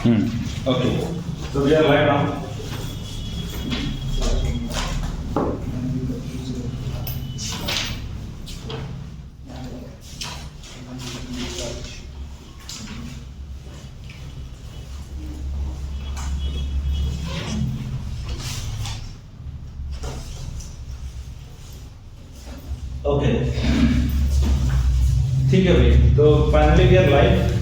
Okay. So we are live now. Okay ठीक है भाई, तो finally we are live.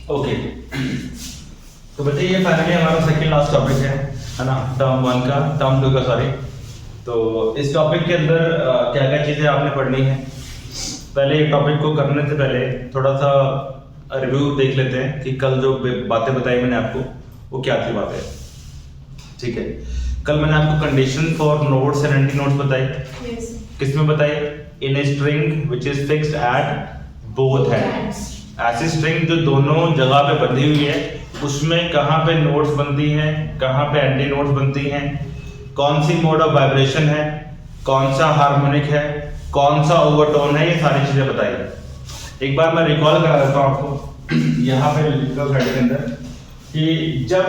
Okay तो बच्चे ये फाइनली हमारा सेकंड लास्ट टॉपिक है ना, टर्म 1 का, टर्म 2 का सॉरी। तो इस टॉपिक के अंदर क्या क्या चीज़ें आपने पढ़नी है। पहले टॉपिक को करने से पहले थोड़ा सा रिव्यू देख लेते हैं कि कल जो बातें बताई मैंने आपको वो क्या थी बातें। ठीक है, कल मैंने आपको condition for nodes and antinodes बताई। किसमें बताई? In a string which is fixed at both ends. ऐसी स्ट्रिंग जो दोनों जगह पे बंधी हुई है उसमें कहाँ पे नोड्स बनती हैं, कहाँ पे एंटी नोड्स बनती हैं, कौन सी मोड ऑफ वाइब्रेशन है, कौन सा हार्मोनिक है, कौन सा ओवरटोन है, ये सारी चीजें बताई। एक बार मैं रिकॉल करा देता हूँ आपको यहाँ पे लिखा स्लाइड के अंदर कि जब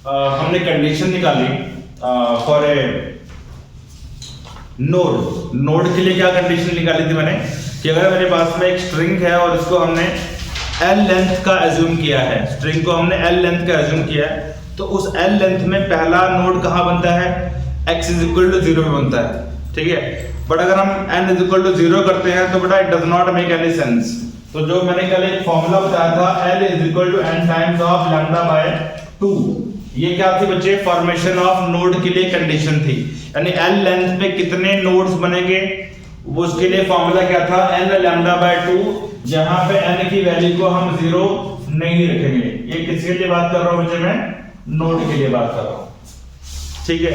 हमने कंडीशन निकाली फॉर ए नोड के लिए क्या कंडीशन निकाली थी मैंने कि अगर मेरे पास में एक स्ट्रिंग है और उसको हमने L लेंथ का एज्यूम किया है, स्ट्रिंग को हमने L लेंथ का एज्यूम किया है, तो उस L लेंथ में पहला नोड कहाँ बनता है? x इज इक्वल टू 0 पे बनता है। ठीक है, बट अगर हम n इज इक्वल टू 0 करते हैं तो बेटा it does not make any sense. तो जो मैंने कल एक फॉर्मूला बताया था L is equal to n times of lambda by 2, ये क्या थी बच्चे? फॉर्मेशन ऑफ नोड के लिए कंडीशन थी, यानी L लेंथ पे कितने नोड्स बनेंगे उसके लिए फॉर्मूला क्या था? n लैम्डा बाय 2, जहां पे n की वैल्यू को हम 0 नहीं रखेंगे। ये किसके लिए बात कर रहा हूं बच्चे? मैं नोड के लिए बात कर रहा हूं। ठीक है,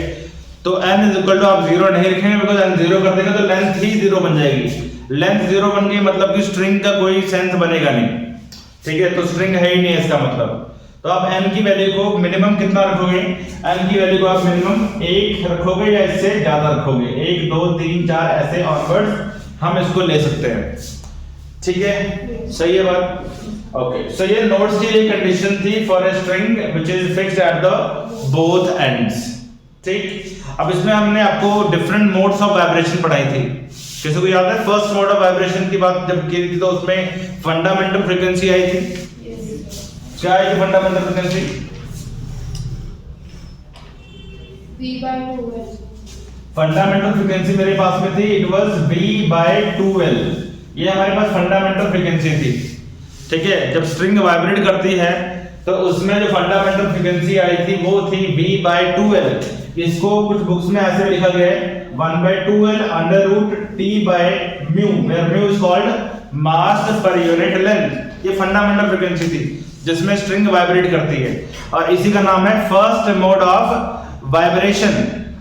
तो n इज इक्वल टू आप 0 नहीं रखेंगे बिकॉज़ n 0 कर देंगे तो लेंथ ही 0 बन जाएगी। लेंथ 0 बन गई मतलब कि स्ट्रिंग का कोई सेंस बनेगा नहीं। ठीक है, तो स्ट्रिंग है ही नहीं इसका मतलब। तो आप n की वैल्यू को मिनिमम कितना रखोगे? n की वैल्यू को आप मिनिमम 1 रखोगे या इससे ज्यादा रखोगे? 1 2 3 4 ऐसे ऑनवर्ड्स हम इसको ले सकते हैं। ठीक है, सही है बात? ओके, सो ये नोड्स की ये कंडीशन थी for a string which is fixed at the both ends. ठीक, अब इसमें हमने आपको डिफरेंट मोड्स ऑफ वाइब्रेशन पढ़ाई थी। किसी को याद है फर्स्ट मोड ऑफ वाइब्रेशन की बात जब की थी तो उसमें फंडामेंटल फ्रीक्वेंसी आई थी। क्या आई थी fundamental frequency? V/2L। Fundamental frequency मेरे पास में थी, इट वाज V/2L। ये हमारे पास फंडामेंटल फ्रीक्वेंसी थी। ठीक है, जब स्ट्रिंग वाइब्रेट करती है तो उसमें जो फंडामेंटल फ्रीक्वेंसी आई थी वो थी V/2L। इसको कुछ बुक्स में ऐसे लिखा गया है 1/2L under root T/μ, where μ is called mass per unit length। ये फंडामेंटल फ्रीक्वेंसी थी जिसमें स्ट्रिंग वाइब्रेट करती है और इसी का नाम है फर्स्ट मोड ऑफ वाइब्रेशन।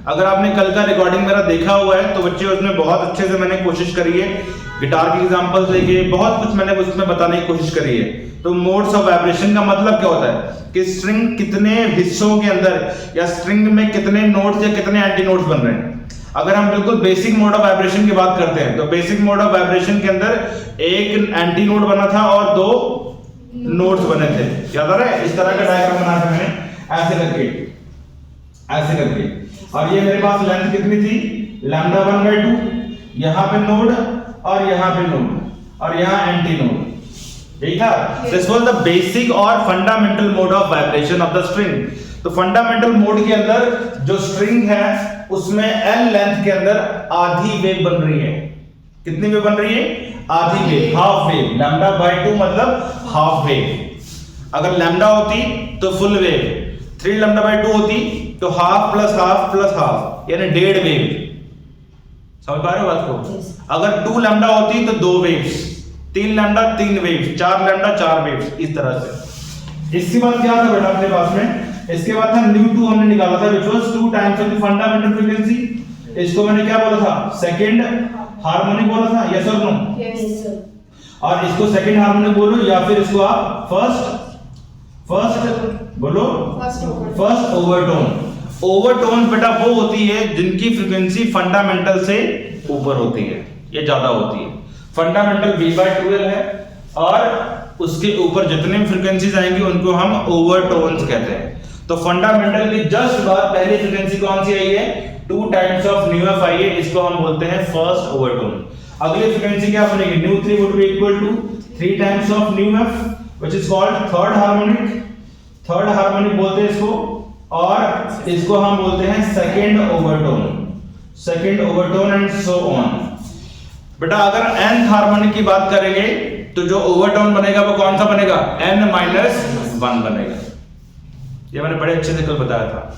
अगर आपने कल का रिकॉर्डिंग मेरा देखा हुआ है तो बच्चे उसमें बहुत अच्छे से मैंने कोशिश करी है, गिटार की एग्जांपल्स लेके बहुत कुछ मैंने उसमें बताने की कोशिश करी है। तो मोड्स ऑफ वाइब्रेशन का मतलब क्या होता है कि स्ट्रिंग कितने हिस्सों के अंदर या स्ट्रिंग में कितने नोड्स या कितने एंटी नोड्स बन रहे हैं। अगर हम बिल्कुल बेसिक मोड ऑफ वाइब्रेशन की बात करते हैं तो बेसिक मोड ऑफ वाइब्रेशन के अंदर एक एंटी नोड बना था और 2 नोड्स बने थे। याद आ रहा है? इस तरह का डायग्राम बना था मैंने ऐसे करके और ये मेरे पास लेंथ कितनी थी? लैम्डा 1/2, यहाँ पे नोड और यहाँ पे नोड और यहाँ एंटी नोड। यही था। दिस वाज द बेसिक और fundamental mode of vibration of the string. तो फंडामेंटल मोड के अंदर जो स्ट्रिंग है उसमें L लेंथ के अंदर आधी वेव बन रही है। कितनी वेव बन रही है? आधी wave, half wave. Lambda by 2 मतलब हाफ वेव। अगर लैम्डा होती तो फुल वेव, 3 लैम्डा बाय 2 होती तो half plus half plus half यानी 1.5 वेव। समझ पा रहे हो बात को? अगर 2 लैम्डा होती तो 2 waves, 3 lambda 3 waves, 4 lambda 4 waves, इस तरह से। इसके बाद क्या था बेटा अपने पास में? इसके बाद था ν2 हमने निकाला था which was 2 times of the fundamental frequency। इसको मैंने क्या बोला था? सेकंड हार्मोनिक बोला था, यस और नो? Yes sir. और इसको सेकंड हार्मोनिक बोलो या फिर इसको आप फर्स्ट बोलो, फर्स्ट ओवरटोन। ओवरटोन बेटा वो होती है जिनकी फ्रीक्वेंसी फंडामेंटल से ऊपर होती है, ये ज्यादा होती है। फंडामेंटल V/12 है और उसके ऊपर जितने फ्रीक्वेंसीज आएंगी उनको हम ओवरटोन्स कहते हैं। तो फंडामेंटल की जस्ट बाद पहली फ्रीक्वेंसी कौन सी आई है, 2 times of nu F I है, इसको हम बोलते हैं फर्स्ट ओवरटोन। अगली फ्रीक्वेंसी क्या बनेगी, nu 3 would be equal to 3 times of nu F which is called third harmonic. Third harmonic बोलते हैं इसको, और इसको हम बोलते हैं second overtone, second overtone and so on. बेटा अगर nth हार्मोनिक की बात करेंगे तो जो ओवरटोन बनेगा वो कौन सा बनेगा, n-1 बनेगा। ये मैंने बड़े अच्छे से कल बताया था।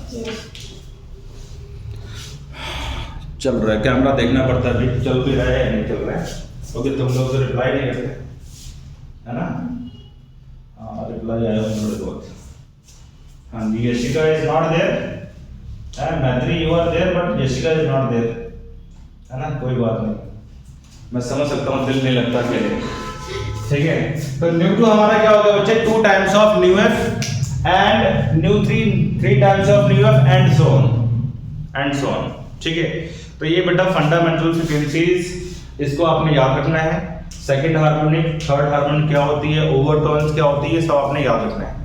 चल रहा है कैमरा, देखना पड़ता है भी चल भी रहा है या नहीं चल रहा है, क्योंकि तुम लोग तो रिप्लाई नहीं करते है ना। हाँ रिप्लाई आया थोड़े बहुत। हाँ जी, Yashika is not there and Maitri you are there but Yashika is not there, है ना। कोई बात नहीं, मैं समझ सकता हूँ, दिल नहीं लगता अकेले, ठीक है। तो न्यू 2 हमारा क्या हो गया बच्चे, 2 times of nu F and new 3 times of nu F and so on, ठीक है। तो ये बेटा फंडामेंटल फ्रीक्वेंसीज, इसको आपने याद रखना है। सेकंड हार्मोनिक, थर्ड हार्मोनिक क्या होती है, ओवरटोन्स क्या होती है, सब आपने याद रखना है।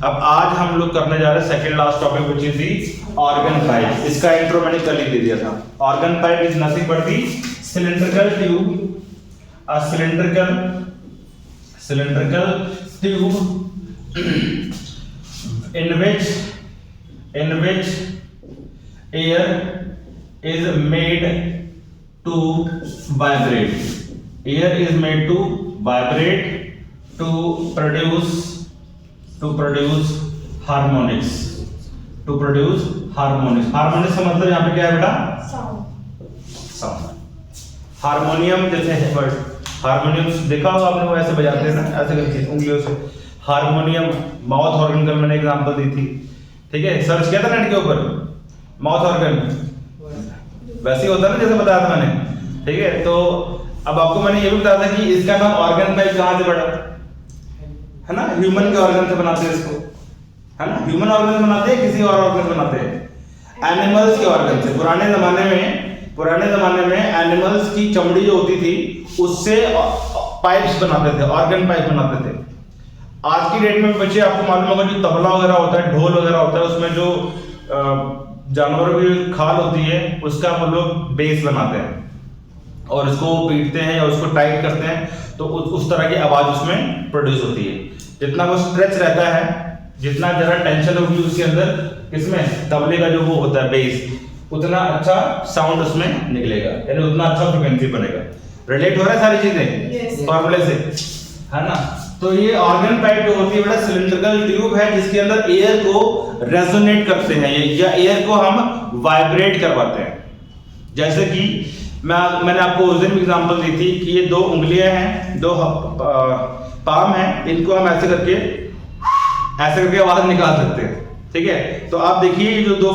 अब आज हम लोग करने जा रहे हैं second last topic which is the organ pipe. इसका इंट्रो मैंने कल ही दे दिया था। Organ pipe is nothing but the cylindrical tube, a cylindrical tube in which air is made to vibrate. Air is made to vibrate to produce harmonics. To produce harmonics. Harmonics का मतलब यहाँ पे क्या है बेटा, साउंड। हारमोनियम जैसे है word, harmonium देखा होगा आपने, वो ऐसे बजाते हैं ना, ऐसे करके उंगलियों से। हारमोनियम, माउथ ऑर्गन का मैंने एग्जांपल दी थी, ठीक है। सर्च किया था नेट के ऊपर, माउथ ऑर्गन वैसे ही होता है ना जैसे बताया था मैंने, ठीक है। तो अब आपको मैंने ये भी बताया था कि इसका नाम ऑर्गन पाइप कहाँ से पड़ा, है ना। ह्यूमन के ऑर्गन से बनाते हैं इसको, है ना। ह्यूमन ऑर्गन से बनाते हैं, किसी और ऑर्गन से बनाते हैं, एनिमल्स के ऑर्गन से। पुराने जमाने में एनिमल्स की चमड़ी जो होती थी उससे पाइप्स बनाते थे, ऑर्गन पाइप बनाते थे। आज की डेट में बच्चे आपको मालूम होगा जो तबला वगैरह होता है, ढोल वगैरह होता है, उसमें जो जानवरों की खाल होती है उसका वो लोग बेस बनाते हैं और उसको पीटते हैं या उसको टाइट करते हैं, तो उस तरह की आवाज उसमें प्रोड्यूस होती है। जितना वो स्ट्रेच रहता है, जितना जरा टेंशन होगी उसके अंदर, इसमें तबले का जो वो होता है बेस, उतना अच्छा साउंड उसमें निकलेगा, यानी उतना अच्छा फ्रीक्वेंसी बनेगा। रिलेट हो रहा है सारी चीजें फॉर्मूले से, है ना। तो ये ऑर्गन पाइप जो होती है बेटा सिलिंड्रिकल ट्यूब है जिसके अंदर एयर को रेजोनेट करते हैं या एयर को हम वाइब्रेट करवाते हैं। जैसे कि मैंने आपको उस दिन एग्जांपल दी थी कि ये 2 उंगलियां हैं, 2 पाम हैं, इनको हम ऐसे करके आवाज निकाल सकते हैं, ठीक है। तो आप देखिए ये जो 2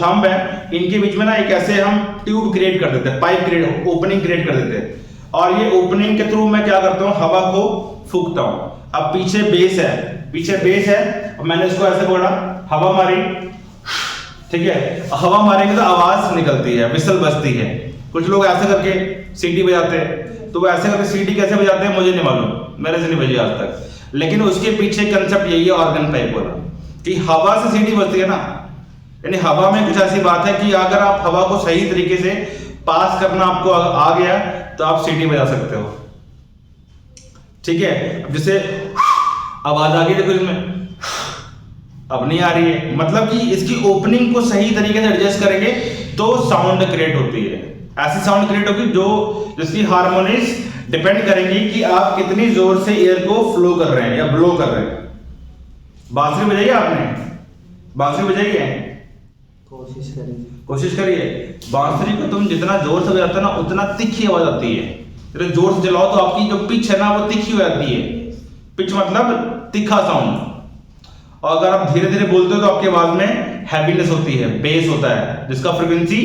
थंब है, इनके बीच में ना एक ऐसे हम ट्यूब क्रिएट कर देते हैं, पाइप क्रिएट, ओपनिंग क्रिएट कर देते हैं, और ये ओपनिंग के थ्रू मैं क्या करता हूँ, हवा को फूंकता हूँ। अब पीछे बेस है और मैंने इसको ऐसे बोला, हवा मारी, ठीक है। हवा मारेंगे तो आवाज निकलती है, विसल बजती है। कुछ लोग ऐसे करके सीटी बजाते हैं, तो वो ऐसे करके सीटी कैसे बजाते हैं मुझे नहीं मालूम, मेरे से नहीं बजी आज तक, लेकिन उसके पीछे कंसेप्ट यही है ऑर्गन पाइप वाला, कि हवा से सीटी बजती है ना, यानी हवा में कुछ ऐसी बात है कि अगर आप हवा को सही तरीके से पास करना आपको आ गया तो आप सीटी बजा सकते हो, ठीक है। अब जैसे आवाज आ गई देखो इसमें, अब नहीं आ रही है, मतलब कि इसकी ओपनिंग को सही तरीके से एडजस्ट करेंगे तो साउंड क्रिएट होती है। ऐसी साउंड क्रिएट होगी जो जिसकी हार्मोनिक्स डिपेंड करेंगी कि आप कितनी जोर से एयर को फ्लो कर रहे हैं या ब्लो कर रहे हैं। बांसुरी बजाई आपने, बांसुरी बजाई है, कोशिश करिए। बांसुरी को तुम जितना जोर से बजाते हो ना उतना तिखी आवाज आती है। जब जोर से चलाओ तो आपकी जो पिच है ना वो तिखी हो जाती है, पिच मतलब तिखा साउंड। और अगर आप धीरे धीरे बोलते हो तो आपकी आवाज में हैवीनेस होती है, बेस होता है जिसका फ्रीक्वेंसी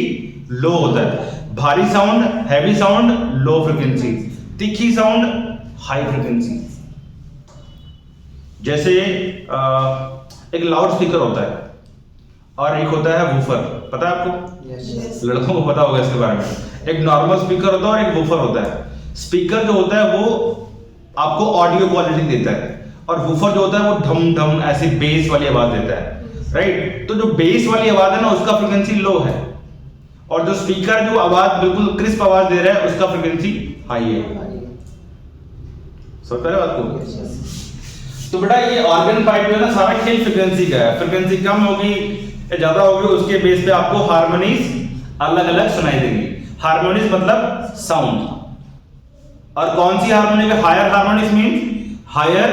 लो होता है। भारी sound, heavy sound, low frequency, तीखी साउंड, हाई फ्रिक्वेंसी। जैसे एक लाउड स्पीकर होता है और एक होता है वूफर, पता है आपको? Yes. लड़कों को पता होगा इसके बारे में। एक नॉर्मल स्पीकर होता है और एक वूफर होता है। स्पीकर जो होता है वो आपको ऑडियो क्वालिटी देता है और वूफर जो होता है वो ढम ढम ऐसी बेस वाली आवाज देता है, राइट? तो जो बेस वाली आवाज है ना उसका फ्रीक्वेंसी लो है और जो स्पीकर जो आवाज बिल्कुल क्रिस्प आवाज दे रहा है उसका फ्रीक्वेंसी हाई है। समझ पा रहे हो बात को? तो बेटा ये ऑर्गन पाइप में ना सारा खेल फ्रीक्वेंसी का है। फ्रीक्वेंसी कम होगी या ज्यादा होगी उसके बेस पे आपको हार्मोनीज अलग अलग सुनाई देंगी। हार्मोनीज मतलब साउंड। और कौन सी हार्मोनी में? Higher harmonies mean higher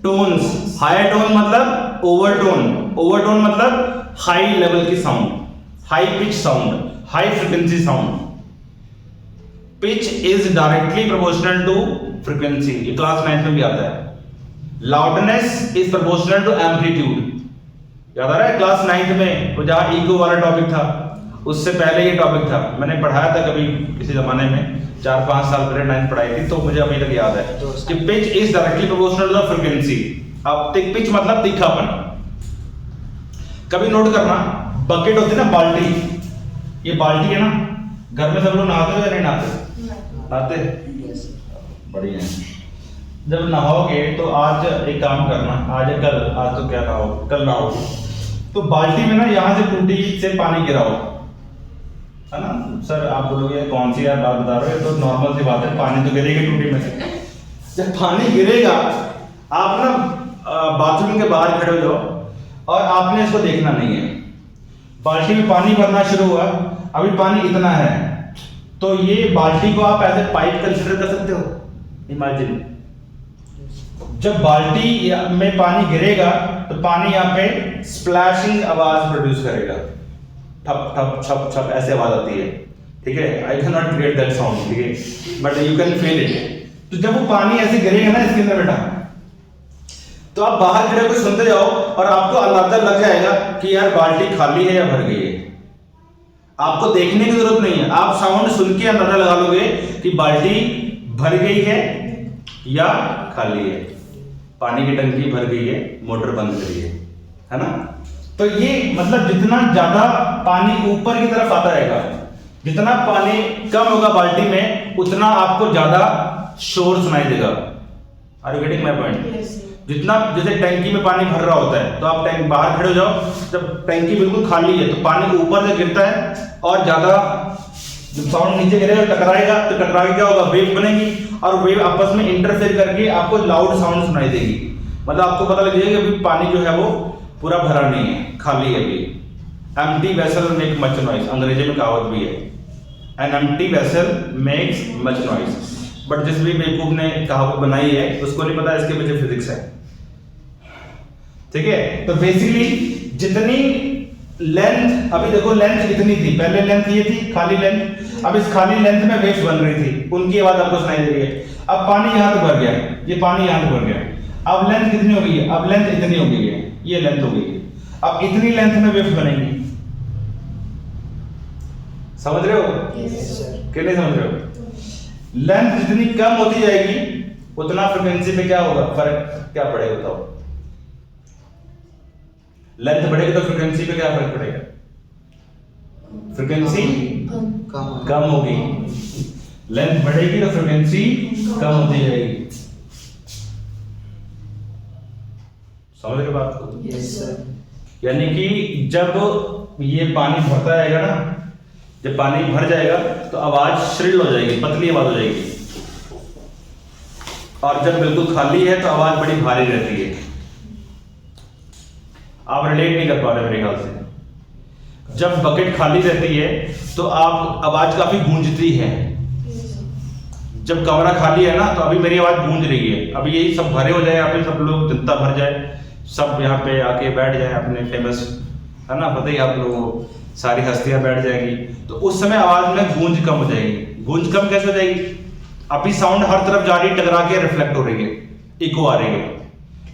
tones. Higher tone मतलब ओवरटोन। ओवरटोन मतलब हाई लेवल की sound, high pitch sound, high frequency sound. Pitch is directly proportional to frequency, ये क्लास 9 में भी आता है। Loudness is proportional to amplitude, याद आ रहा है क्लास 9 में वो जहां ईगो वाला टॉपिक था, उससे पहले ये टॉपिक था, मैंने पढ़ाया था कभी किसी जमाने में 4-5 साल पहले 9th पढ़ाई थी, तो मुझे अभी तक याद है कि pitch is directly proportional to frequency. अब पिच मतलब तीखापन। कभी नोट करना, बकेट होती है ना बाल्टी, ये बाल्टी है ना, घर में सब लोग नहाते हो या नहीं नहाते? नहाते? बढ़िया। जब नहाओगे तो आज एक काम करना, आज कल, आज तो क्या नहाओ, कल नहाओगे तो बाल्टी में ना यहाँ से टूटी से पानी गिराओ, है ना? सर आप बोलोगे कौन सी यार बात बता रहे हो, तो नॉर्मल सी बात है, पानी तो गिरेगा टूटी में से। जब पानी गिरेगा आप ना बाथरूम के बाहर खड़े हो जाओ और आपने इसको देखना नहीं है। बाल्टी में पानी भरना शुरू हुआ, अभी पानी इतना है, तो ये बाल्टी को आप ऐसे पाइप कंसीडर कर सकते हो। इमेजिन जब बाल्टी में पानी गिरेगा तो पानी यहाँ पे स्प्लैशिंग आवाज प्रोड्यूस करेगा, ठप ठप छप छप ऐसे आवाज आती है, ठीक है? I can not create that sound, ठीक है, but you can feel it. तो जब वो पानी ऐसे गिरेगा ना इसके अंदर बेटा, तो आप बाहर खड़े होकर सुनते जाओ और आपको अंदाजा लग जाएगा कि यार बाल्टी खाली है या भर गई है। आपको देखने की जरूरत नहीं है, आप साउंड सुन के अंदाजा लगा लोगे कि बाल्टी भर गई है या खाली है। पानी की टंकी भर गई है, मोटर बंद करी है ना? तो ये मतलब जितना ज्यादा पानी ऊपर की तरफ आता रहेगा, जितना पानी कम होगा बाल्टी में, उतना आपको ज्यादा शोर सुनाई देगा। Are you getting my point? जितना जैसे टंकी में पानी भर रहा होता है तो आप टैंक बाहर खड़े हो जाओ, जब टंकी बिल्कुल खाली है तो पानी ऊपर से गिरता है और ज्यादा जब साउंड नीचे गिरेगा टकराएगा, तो टकरा के क्या होगा? वेव बनेगी और वेव आपस में इंटरफेयर करके आपको लाउड साउंड सुनाई देगी। मतलब आपको पता लग जाएगा कि अभी पानी जो है वो पूरा भरा नहीं है, खाली है। अभी empty vessel make much noise, अंग्रेजी में कहावत भी है, an empty vessel makes much noise. But जिस भी बेवकूफ ने कहावत बनाई है उसको नहीं पता इसके पीछे फिजिक्स है, ठीक है? तो बेसिकली जितनी लेंथ, अभी देखो लेंथ इतनी थी, पहले लेंथ ये थी खाली लेंथ, अब इस खाली लेंथ में वेव्स बन रही थी, उनकी आवाज आपको सुनाई दे रही है। अब पानी यहां तक भर गया, ये पानी यहां तक भर गया, अब लेंथ कितनी हो गई है? अब लेंथ इतनी हो गई है, ये लेंथ हो गई है। अब इतनी लेंथ में वेव्स बनेंगी, समझ रहे हो? कि नहीं समझ रहे हो? लेंथ जितनी कम होती जाएगी उतना फ्रीक्वेंसी पे क्या होगा? फर्क क्या पड़ेगा बताओ? लेंथ बढ़ेगी तो फ्रीक्वेंसी पे क्या फर्क पड़ेगा? फ्रीक्वेंसी कम होगी, लेंथ बढ़ेगी तो फ्रीक्वेंसी कम होती जाएगी। समझ रहे बात को? Yes sir. यानी कि जब ये पानी भरता रहेगा ना, जब पानी भर जाएगा तो आवाज श्रिल हो जाएगी, पतली आवाज हो जाएगी, और जब बिल्कुल खाली है तो आवाज बड़ी भारी रहती है। आप रिलेट नहीं कर पा रहे मेरे ख्याल से। जब बकेट खाली रहती है तो आप आवाज काफी गूंजती है। जब कमरा खाली है ना तो अभी मेरी आवाज गूंज रही है, अभी यही सब भरे हो जाए, यहाँ पे सब लोग जनता भर जाए, सब यहाँ पे आके बैठ जाए, अपने फेमस है ना, पता ही आप लोगों को, सारी हस्तियां बैठ जाएगी, तो उस समय आवाज में गूंज कम हो जाएगी। गूंज कम कैसे हो जाएगी? अभी साउंड हर तरफ जा रही, टकरा के रिफ्लेक्ट हो रही है, इको आ रही है।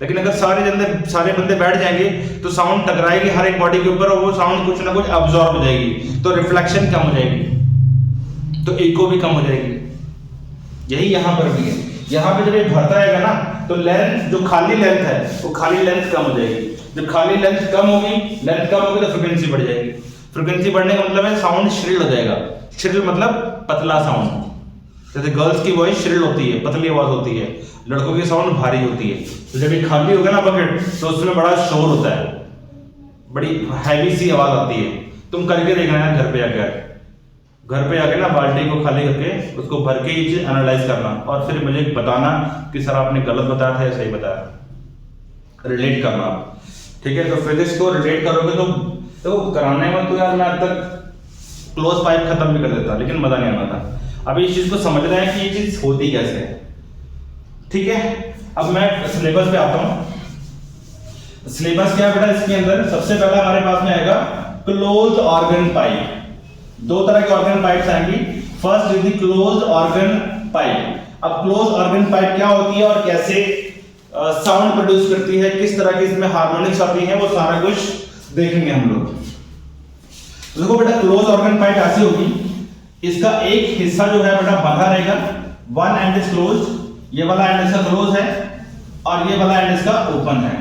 लेकिन अगर सारे बंदे बैठ जाएंगे तो साउंड टकराएगी हर एक बॉडी के ऊपर और वो साउंड कुछ ना कुछ अब्सॉर्ब हो जाएगी, तो रिफ्लेक्शन कम हो जाएगी, तो इको भी कम हो जाएगी। यही यहां पर भी है। यहाँ पे जब ये भरता रहेगा ना तो लेंथ, जो खाली लेंथ है वो खाली लेंथ कम हो जाएगी। जब खाली लेंथ कम होगी, लेंथ कम होगी तो फ्रीक्वेंसी बढ़ जाएगी। फ्रीक्वेंसी बढ़ने का मतलब है साउंड श्रिल हो जाएगा। श्रिल मतलब पतला साउंड। जैसे गर्ल्स की वॉइस श्रिल होती है, पतली आवाज होती है, लड़कों की साउंड भारी होती है। तो जब ये खाली होगा ना बकेट तो उसमें बड़ा शोर होता है, बड़ी हैवी सी आवाज आती है। तुम करके देखना है घर पे आके ना बाल्टी को खाली करके उसको भर के ये चीज एनालाइज करना और फिर मुझे बताना कि सर आपने गलत बताया था या सही बताया। रिलेट करना, ठीक है। तो फिजिक्स को रिलेट करोगे तो कराने में तो यार मैं अब तक क्लोज पाइप खत्म भी कर देता, लेकिन मजा नहीं आना था। अभी इस चीज को समझना है कि ये चीज होती कैसे है, ठीक है। अब मैं सिलेबस पे आता हूं। सिलेबस क्या है बेटा, इसके अंदर सबसे पहला हमारे पास में आएगा क्लोज ऑर्गन पाइप। दो तरह के ऑर्गन पाइप्स आएंगी। First is the close organ pipe. अब क्लोज ऑर्गन पाइप क्या होती है और कैसे साउंड प्रोड्यूस करती है, किस तरह की इसमें हार्मोनिक्स आती है, वो सारा कुछ देखेंगे हम लोग। देखो बेटा, क्लोज ऑर्गन पाइप ऐसी होगी, इसका एक हिस्सा जो है बेटा बंधा रहेगा, वन एंड इज क्लोज, ये वाला एंड इसका क्लोज है और ये वाला एंड इसका ओपन है।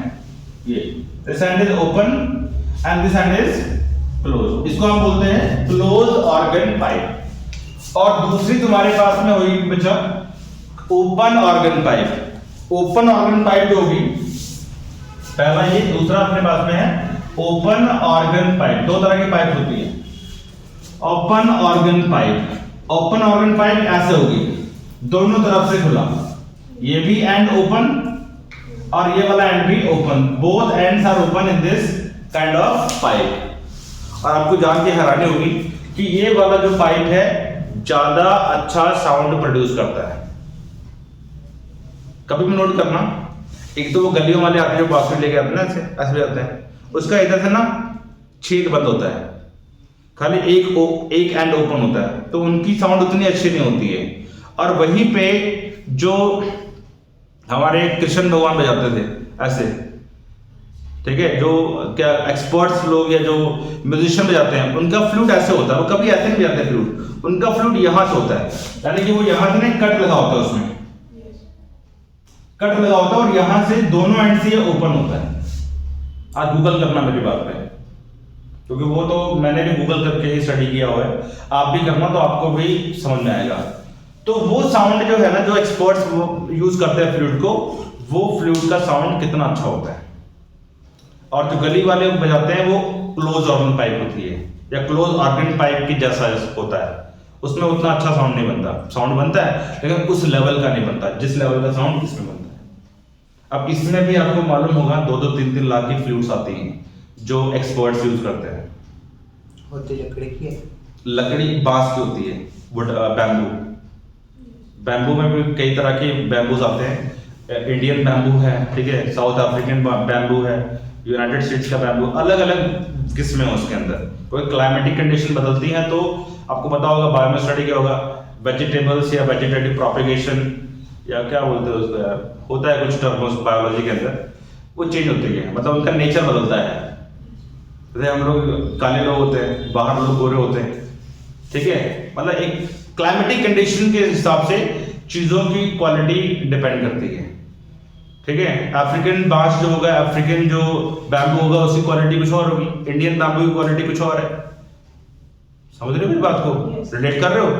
ये this and is open and this and is close. इसको हम बोलते हैं क्लोज ऑर्गन पाइप। और दूसरी तुम्हारे पास में होगी बच्चा open organ pipe. Open organ pipe जो होगी, पहला ये, दूसरा अपने पास में है ओपन ऑर्गन पाइप। दो तरह की पाइप होती है। Open organ pipe, open organ pipe ऐसे होगी, दोनों तरफ से खुला, ये भी एंड ओपन और ये वाला एंड भी open. Both ends are open in this kind of pipe. और आपको जान के हैरानी होगी कि ये वाला जो पाइप है ज्यादा अच्छा साउंड प्रोड्यूस करता है। कभी भी नोट करना, एक तो वो गलियों वाले आते हैं जो बाथरूम लेके आते हैं ना, ऐसे आते हैं, उसका इधर से ना छेद बंद होता है, खाली एक एंड ओपन होता है, तो उनकी साउंड उतनी अच्छी नहीं होती है। और वहीं पे जो हमारे कृष्ण भगवान बजाते थे ऐसे, ठीक है, जो क्या एक्सपर्ट्स लोग या जो म्यूजिशियन बजाते हैं, उनका फ्लूट ऐसे होता है, वो कभी ऐसे नहीं बजाते फ्लूट, उनका फ्लूट यहां से होता है, यानी कि वो यहां से ना कट लगा होता है, उसमें कट लगा होता है और यहां से दोनों एंड से ये ओपन होता है। आज गूगल करना मेरी बात पे, क्योंकि वो तो मैंने भी गूगल करके ही स्टडी किया हुआ है, आप भी करना तो आपको भी समझ में आएगा। तो वो साउंड जो है ना, जो एक्सपर्ट्स यूज करते हैं फ्लूट को, वो फ्लूट का साउंड कितना अच्छा होता है। और जो गली वाले बजाते हैं वो क्लोज ऑर्गन पाइप होती है या क्लोज ऑर्गन पाइप की जैसा होता है, उसमें उतना अच्छा साउंड नहीं बनता। साउंड बनता है लेकिन उस लेवल का नहीं बनता जिस लेवल का साउंड इसमें बनता है। अब इसमें भी आपको मालूम होगा 2-2, 3-3 लाख की फ्लूट्स आती हैं जो एक्सपर्ट्स यूज करते हैं। होती लकड़ी की है, लकड़ी बांस की होती है, बैम्बू। बैम्बू में भी कई तरह के बैम्बूज आते हैं। इंडियन बैम्बू है, ठीक है, साउथ अफ्रीकन बैम्बू है, यूनाइटेड स्टेट्स का बैम्बू, अलग अलग किस्में हैं उसके अंदर। कोई क्लाइमेटिक कंडीशन बदलती है तो आपको पता होगा, बायो में स्टडी क्या होगा, वेजिटेबल्स या वेजिटेटिव प्रोपेगेशन या क्या बोलते हैं उसको यार, होता है कुछ टर्म्स बायोलॉजी के अंदर, वो चेंज होते हैं, मतलब उनका नेचर बदलता है। जैसे हम लोग काले लोग होते हैं, बाहर लोग गोरे होते हैं, ठीक है, मतलब एक क्लाइमेटिक कंडीशन के हिसाब से चीजों की क्वालिटी डिपेंड करती है, ठीक है। अफ्रीकन बांस जो होगा, अफ्रीकन जो बैम्बू होगा, उसकी क्वालिटी कुछ और होगी, इंडियन बैम्बू की क्वालिटी कुछ और है। समझ रहे हो मेरी बात को, रिलेट कर रहे हो?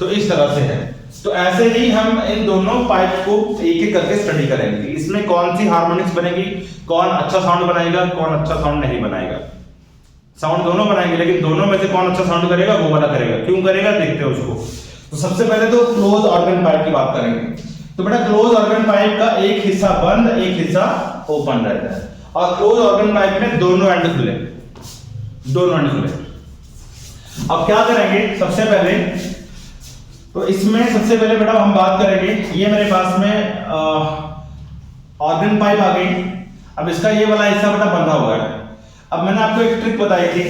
तो इस तरह से है। तो ऐसे ही हम इन दोनों पाइप को एक एक करके स्टडी करेंगे, इसमें कौन सी हार्मोनिक्स बनेगी, कौन अच्छा साउंड बनाएगा, कौन अच्छा साउंड नहीं बनाएगा। साउंड दोनों बनाएंगे, लेकिन दोनों में से कौन अच्छा साउंड करेगा वो वाला करेगा। क्यों करेगा देखते हैं उसको। तो सबसे पहले तो क्लोज ऑर्गन पाइप की बात करेंगे। तो बेटा क्लोज ऑर्गन पाइप का एक हिस्सा बंद, एक हिस्सा ओपन रहता है, और क्लोज ऑर्गन पाइप में दोनों एंड खुले, दोनों एंड खुले। अब क्या करेंगे, सबसे पहले तो इसमें सबसे पहले बेटा हम बात करेंगे, ये मेरे पास में ऑर्गन पाइप आ गई। अब इसका ये वाला हिस्सा बेटा बंधा हुआ है। अब मैंने आपको एक ट्रिक बताई थी,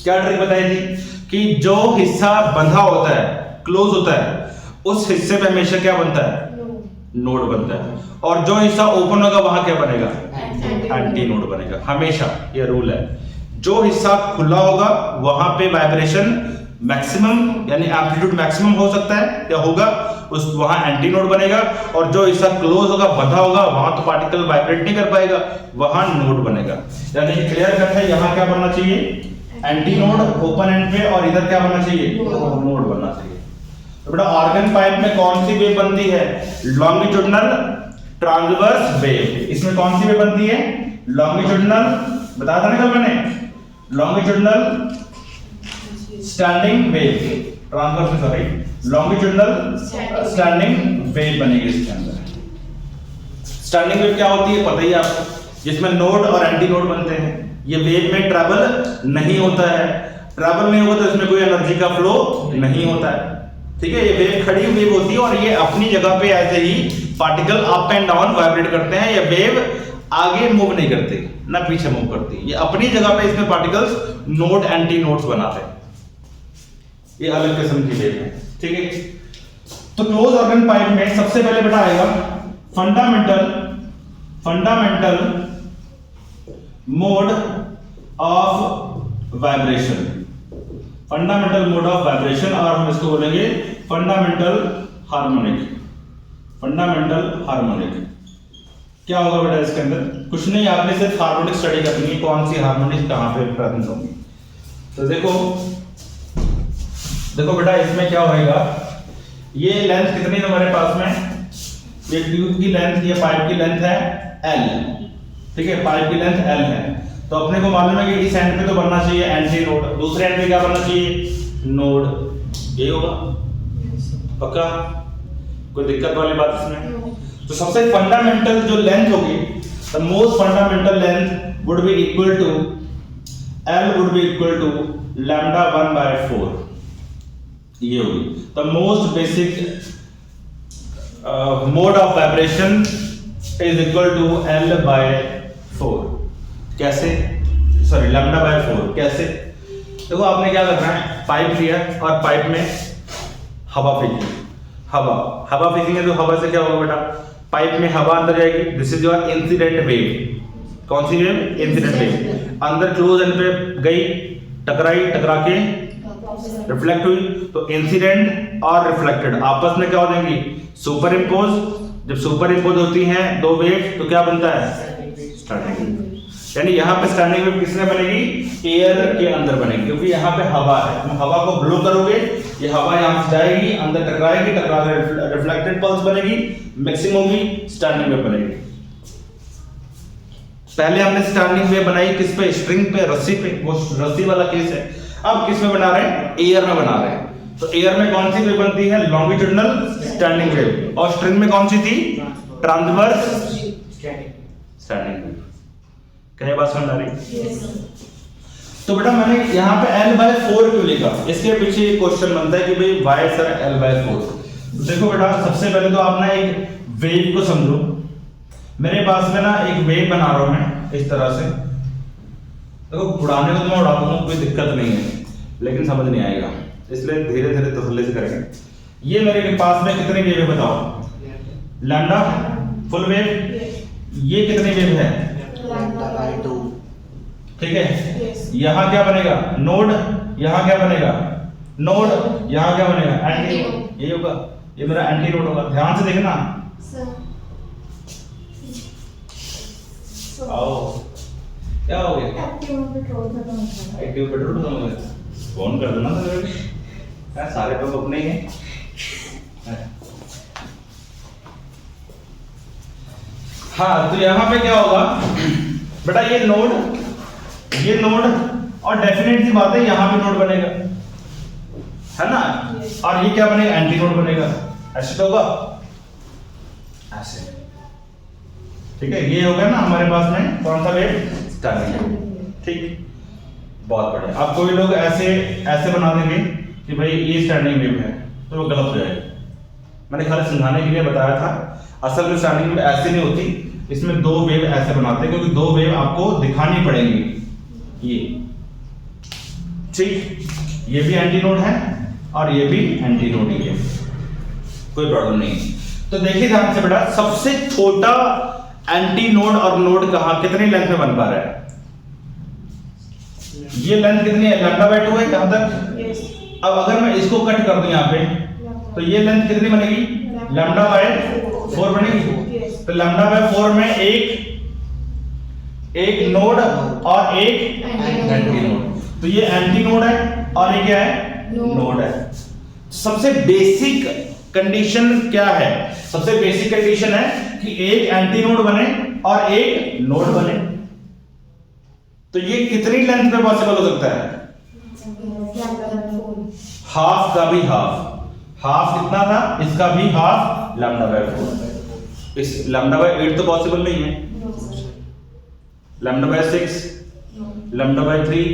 क्या ट्रिक बताई थी, कि जो हिस्सा बंधा होता है, क्लोज होता है, उस हिस्से पे हमेशा क्या बनता है, नोड बनता है, और जो हिस्सा ओपन होगा वहां क्या बनेगा, एंटी नोड बनेगा, हमेशा ये रूल है। जो हिस्सा खुला होगा वहां पे वाइब्रेशन मैक्सिमम यानी एम्पलीट्यूड मैक्सिमम हो सकता है या होगा, उस वहां एंटी नोड बनेगा, और जो हिस्सा क्लोज होगा, बंधा होगा, वहां तो पार्टिकल वाइब्रेट नहीं कर पाएगा, वहां नोड बनेगा। यानी क्लियर कट है, यहाँ क्या बनना चाहिए, एंटी नोड ओपन एंड पे, और इधर क्या बनना चाहिए, नोड बनना चाहिए। तो बेटा ऑर्गन पाइप में कौन सी वेव बनती है, लॉन्गिट्यूडनल ट्रांसवर्स वेव। इसमें कौन सी वेव बनती है, लॉन्गिट्यूडनल, बताया था ना कल मैंने, longitudinal standing wave, transverse sorry, longitudinal standing wave बनेगी इसके अंदर। स्टैंडिंग वेव क्या होती है पता ही आपको, जिसमें नोड और एंटी नोड बनते हैं। ये वेव में ट्रैवल नहीं होता है, ट्रैवल नहीं होता तो इसमें कोई एनर्जी का फ्लो नहीं होता है, ठीक है। ये वेव खड़ी वेव होती है और ये अपनी जगह पे ऐसे ही particle up and down vibrate करते हैं। ये वेव आगे मूव नहीं करती ना पीछे मूव करती, ये अपनी जगह पे इसमें पार्टिकल्स नोड एंटी नोड्स बनाते हैं। ये अलग किस्म की वेव है, ठीक है। तो क्लोज ऑर्गन पाइप में सबसे पहले बेटा आएगा fundamental mode of vibration, fundamental mode of vibration, और हम इसको बोलेंगे फंडामेंटल हार्मोनिक। क्या होगा बेटा इसके अंदर, कुछ नहीं, आपने सिर्फ हार्मोनिक स्टडी करनी है, कौन सी हार्मोनिक कहां पे प्रेजेंट होंगी। तो देखो बेटा इसमें क्या होएगा, ये लेंथ कितनी है हमारे पास में, ये ट्यूब की लेंथ, ये पाइप की लेंथ है L, ठीक है, पाइप की लेंथ L है। तो अपने को मालूम है कि इस एंड पे तो बनना चाहिए एंटी नोड, दूसरे एंड पे क्या बनना चाहिए, नोड, यही होगा पक्का, कोई दिक्कत वाली बात इसमें। तो सबसे फंडामेंटल जो लेंथ होगी, the most fundamental length would be equal to L would be equal to lambda 1/4, ये होगी the most basic mode of vibration is equal to L/4। कैसे, सॉरी λ/4 कैसे, देखो आपने क्या करना है, पाइप लिया और पाइप में हवा फेंकी, हवा फेंकेंगे तो हवा से क्या होगा बेटा, पाइप में हवा अंदर जाएगी, this is your incident wave. कौन सी वेव, इंसिडेंट वेव, अंदर क्लोज एंड पे गई, टकरा के रिफ्लेक्ट हुई, तो इंसिडेंट और रिफ्लेक्टेड आपस में क्या हो जाएंगी, सुपर इम्पोज। जब सुपर इम्पोज होती हैं दो वेव तो क्या बनता है, स्टैंडिंग वेव। यानी यहाँ पे स्टैंडिंग वेव किसमें बनेगी, एयर के अंदर बनेगी, क्योंकि यहाँ पे हवा है, तुम हवा को ब्लो करोगे, ये हवा यहाँ से जाएगी, अंदर टकराएगी, टकरा कर रिफ्लेक्टेड पल्स बनेगी, मिक्सिंग होगी, स्टैंडिंग वेव बनेगी। पहले हमने स्टैंडिंग वेव बनाई किस पे, स्ट्रिंग पे, रस्सी पे, वो रस्सी वाला केस है। अब किस में बना रहे हैं, एयर में बना रहे हैं। तो एयर में कौन सी वेव बनती है, लॉन्गिट्यूडनल स्टैंडिंग वेव, और स्ट्रिंग में कौन सी थी, ट्रांसवर्स स्टैंडिंग वेव। क्या बात समझ आ रही? तो बेटा मैंने यहाँ पे L/4 क्यों लिखा, इसके पीछे एक क्वेश्चन बनता है कि भाई वाई सर L/4। तो देखो बेटा सबसे पहले तो आप ना एक वेव को समझो। मेरे पास में ना एक वेव बना रहा हूं मैं इस तरह से, देखो उड़ाने को तो मैं उड़ा दूंगा, कोई दिक्कत नहीं है, लेकिन समझ नहीं आएगा, इसलिए धीरे धीरे तसल्ली से करेंगे। ये मेरे पास में कितनी वेव है बताओ, लैम्डा फुल वेव, ये कितनी वेव है, λ/2, ठीक है। यहाँ क्या बनेगा, नोड, यहाँ क्या बनेगा, नोड, यहाँ क्या बनेगा, एंटी नोड, ये होगा, ये मेरा एंटी नोड होगा। ध्यान से देखना, आओ क्या हो गया, एक्टिव पेट्रोल खत्म हो गया, फोन कर देना था, सारे पंप अपने ही हैं। हाँ तो यहाँ पे क्या होगा बेटा, ये नोड और डेफिनेट सी बात है यहाँ पे नोड बनेगा, है ना, और ये क्या बनेगा, एंटी नोड बनेगा, ऐसे तो होगा, ऐसे, ठीक है। ये होगा ना हमारे पास में कौन सा वेव, स्टैंडिंग, ठीक, बहुत बढ़िया। अब कोई लोग ऐसे बना देंगे कि भाई ये स्टैंडिंग वेव है, तो वो गलत हो जाएगा। मैंने खाली समझाने के लिए बताया था, असल में स्टैंडिंग वेव ऐसे नहीं होती, इसमें दो वेव ऐसे बनाते हैं, क्योंकि दो वेव आपको दिखानी पड़ेंगी, ये ठीक, ये भी एंटी नोड है और ये भी एंटी नोड ही है, कोई प्रॉब्लम नहीं। तो देखिए ध्यान से बेटा, सबसे छोटा एंटी नोड और नोड कहां, कितनी लेंथ में बन पा रहा है, ये लेंथ कितनी है, λ/2 है, कहां तक, अब अगर मैं इसको कट कर दूं यहाँ पे, तो ये लेंथ कितनी बनेगी? लैम्डा बाय 4 बनेगी। तो लैम्डा बाय 4 में एक नोड और एक एंटी नोड, तो ये एंटी नोड है और ये क्या है? नोड है। सबसे बेसिक कंडीशन क्या है? सबसे बेसिक कंडीशन है कि एक एंटी नोड बने और एक नोड बने। तो ये कितनी लेंथ में पॉसिबल हो सकता है? हाफ का भी हाफ कितना था? इसका भी हाफ, लैम्डा बाय 4। इस लैम्डा बाय 8 तो पॉसिबल नहीं है, lambda by 6, lambda by 3,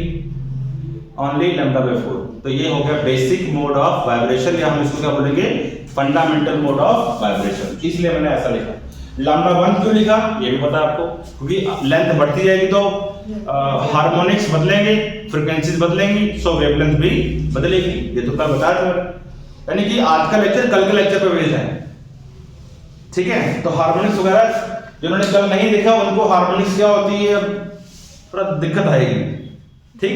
only lambda by 4। तो ये हो गया बेसिक मोड ऑफ वाइब्रेशन, या हम इसको क्या बोलेंगे? Fundamental mode of vibration. इसलिए मैंने ऐसा लिखा। लैम्डा 1 क्यों लिखा ये भी पता आपको, क्योंकि लेंथ बढ़ती जाएगी तो हार्मोनिक्स बदलेंगे, फ्रीक्वेंसीज बदलेंगी, सो वेवलेंथ भी बदलेगी। ये तो मैं बता दूं, यानी कि आज का लेक्चर कल के लेक्चर पे बेस्ड है, ठीक है? तो हार्मोनिक्स वगैरह जिन्होंने कल नहीं देखा उनको हार्मोनिक्स क्या होती है थोड़ा दिक्कत आएगी, ठीक?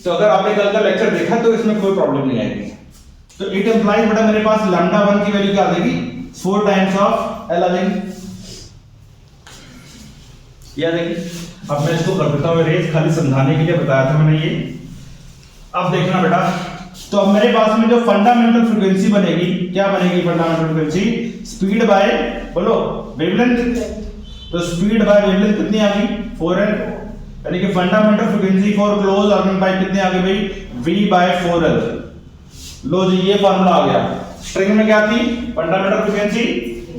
तो अगर आपने कल का लेक्चर देखा तो इसमें कोई प्रॉब्लम नहीं आएगी। तो इट इंप्लाइज बेटा मेरे पास लैम्डा 1 की वैल्यू क्या आ जाएगी? 4 टाइम्स ऑफ एल आ जाएगी। ये आ जाएगी। अब मैं इसको कर देता हूं रेज, खाली समझाने के लिए बताया था मैंने ये। अब देखना बेटा, तो अब मेरे पास में जो फंडामेंटल फ्रीक्वेंसी बनेगी, क्या बनेगी फंडामेंटल फ्रीक्वेंसी? स्पीड बाय, बोलो, वेवलेंथ। तो स्पीड बाय वेवलेंथ कितनी आ गई? 4l, यानी कि fundamental frequency for close organ pipe कितनी आ गई भाई? v by 4l। लो जी, ये फार्मूला आ गया। स्ट्रिंग में क्या थी? Fundamental frequency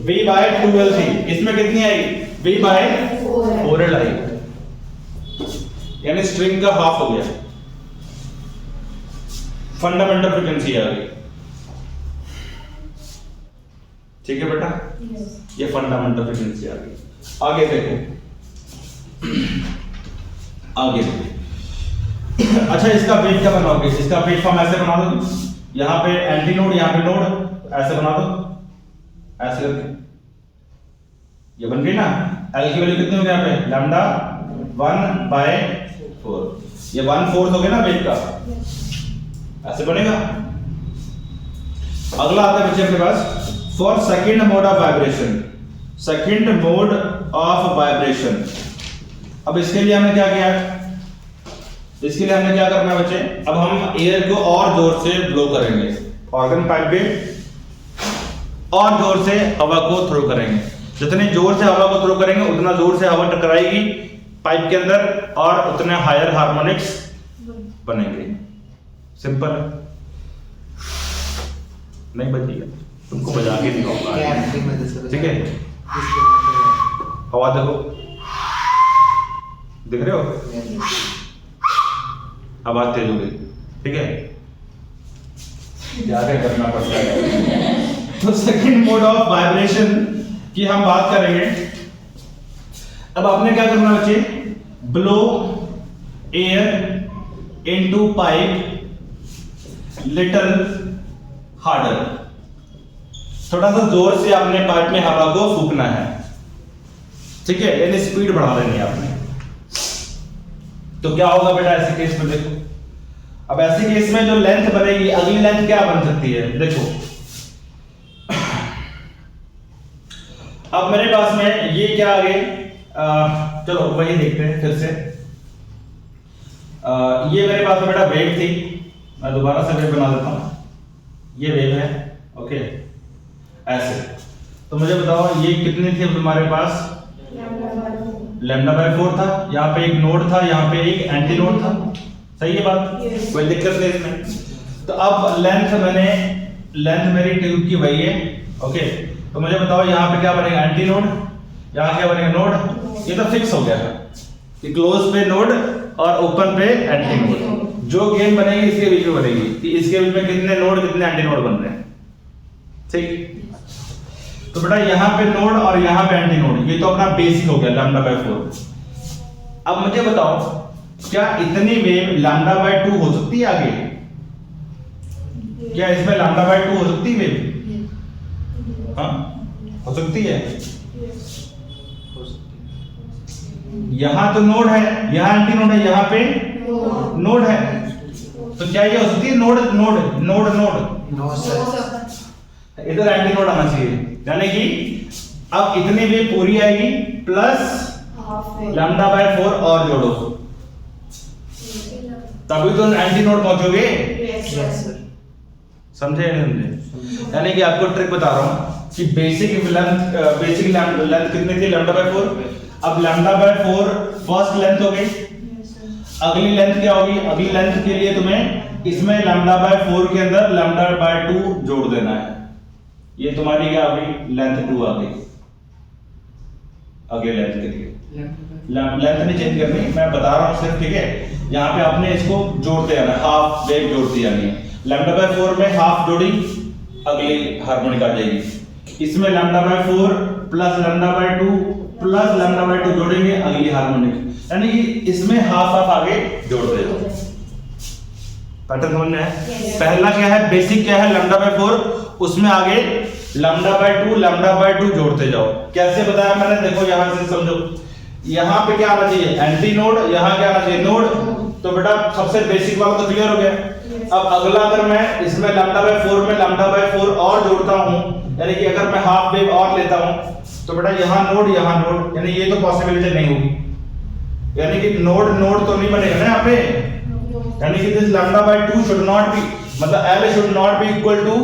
v bye 2l थी, इसमें कितनी आई? v बाय 4l आई, यानी स्ट्रिंग का हाफ हो गया। फंडामेंटल फ्रीक्वेंसी आ गई, ठीक है बेटा? ये फंडामेंटल फ्रीक्वेंसी आ गई। आगे देखो, आगे देखो। अच्छा, इसका वेव क्या बनाओगे? इसका वेव फॉर्म ऐसे बना दो, यहां पे एंटी नोड, यहां पे नोड, ऐसे बना दो, ऐसे करके ये बन गई ना। एल की वैल्यू कितनी हो गई यहाँ पे? Lambda 1 by 4। ये 1/4 हो गया ना वेव का, ऐसे बनेगा। अगला आता है बच्चे अपने पास for second mode of vibration. Second mode of vibration, अब इसके लिए हमने क्या किया? इसके लिए हमें क्या करना है बच्चे? अब हम एयर को और जोर से ब्लो करेंगे, ऑर्गन पाइप पे और जोर से हवा को थ्रो करेंगे। जितने जोर से हवा को थ्रो करेंगे उतना जोर से हवा टकराएगी पाइप के अंदर और उतने हायर हार्मोनिक्स बनेंगे। सिंपल, नहीं बजिएगा, तुमको बजा के दिखाऊंगा, ठीक है? हवा देखो, दिख रहे हो? आवाज तेज हो गई, ठीक है? क्या करना पड़ता है। तो सेकंड मोड ऑफ वाइब्रेशन की हम बात करेंगे। अब आपने क्या करना बच्चे? Blow air into pipe little harder, थोड़ा सा जोर से आपने पाइप में हवा को फूकना है, ठीक है? यानी स्पीड बढ़ा लेनी है आपने। तो क्या होगा बेटा ऐसे केस में? देखो, अब ऐसे केस में जो लेंथ बनेगी, अगली लेंथ क्या बन सकती है? देखो, अब मेरे पास में ये क्या आ गए? चलो वही देखते हैं फिर से। ये मेरे पास में बेटा वेव थी, मैं दोबारा से वेव बना देता हूं। ये वेव है, ओके, ऐसे। तो मुझे बताओ ये कितनी थी तुम्हारे पास? लैम्डा बाय 4 था। यहाँ पे एक नोड था, यहाँ पे एक एंटी नोड था, सही है बात? कोई दिक्कत नहीं इसमें। तो अब लेंथ मेरी ट्यूब की वही है, ओके। तो मुझे बताओ यहाँ पे क्या बनेगा? एंटी नोड, यहाँ क्या बनेगा? नोड। ये तो फिक्स हो गया कि क्लोज पे नोड और ओपन पे एंटी नोड। जो गेम बनेगी इसके बीच में बनेगी कि इसके बीच में कितने नोड कितने एंटी नोड बन रहे हैं, ठीक? तो बेटा यहाँ पे नोड और यहाँ पे एंटी नोड, ये तो अपना बेसिक हो गया लैम्डा बाय 4। अब मुझे बताओ क्या इतनी वेव लैम्डा बाय 2 हो सकती है आगे? क्या इसमें लैम्डा बाय 2 हो सकती है वेव? हाँ, हो सकती है। यहाँ तो नोड है, यहाँ एंटी नोड है, यहाँ पे नोड है, तो क्या ये हो सकती है node node node node? No sir. इधर एंटी नोड आना चाहिए, यानी कि अब इतनी वेव पूरी आएगी प्लस लैम्डा बाय 4 और जोड़ो, तभी तो एंटी नोड पहुंचोगे। Yes sir. समझे या नहीं समझे? यानी कि आपको ट्रिक बता रहा हूं कि बेसिक लेंथ कितनी थी? Lambda by 4। अब लैम्डा बाय 4 फर्स्ट लेंथ हो गई, अगली लेंथ क्या होगी? अगली लेंथ के लिए तुम्हें इसमें लैम्डा बाय 4 के अंदर लैम्डा बाय 2 जोड़ देना है। ये तुम्हारी क्या होगी? लेंथ 2 आ गई अगले लेंथ के लिए। लेंथ नहीं चेंज करनी, मैं बता रहा हूं सिर्फ, ठीक है? यहाँ पे आपने इसको जोड़ते आना, हाफ वेव जोड़ती आनी है। लैम्डा बाय 4 में हाफ जोड़ी, अगली हार्मोनिक आ जाएगी। इसमें lambda by 4 plus lambda by 2 plus lambda by 2 जोड़ेंगे, अगली हार्मोनिक, यानी कि इसमें हाफ हाफ आगे जोड़ते जाओ। पैटर्न समझ में है? पहला क्या है? बेसिक क्या है? लैम्डा बाय 4, उसमें आगे लैम्डा बाय 2 जोड़ते जाओ। कैसे बताया मैंने? देखो यहां से समझो, यहां पे क्या आना चाहिए? एंटी नोड, यहां क्या आना चाहिए? नोड। तो बेटा सबसे बेसिक वाला तो क्लियर हो गया। अब अगला अगर मैं इसमें लैम्डा बाय 4 में लैम्डा बाय 4 और जोड़ता हूं, यानी कि अगर मैं हाफ वेव और लेता हूं, तो बेटा यहां नोड, यानी ये तो पॉसिबिलिटी नहीं होगी, यानी कि नोड नोड तो नहीं बनेगा ना यहाँ पे, यानी कि this lambda by 2 should not be, मतलब L should not be equal to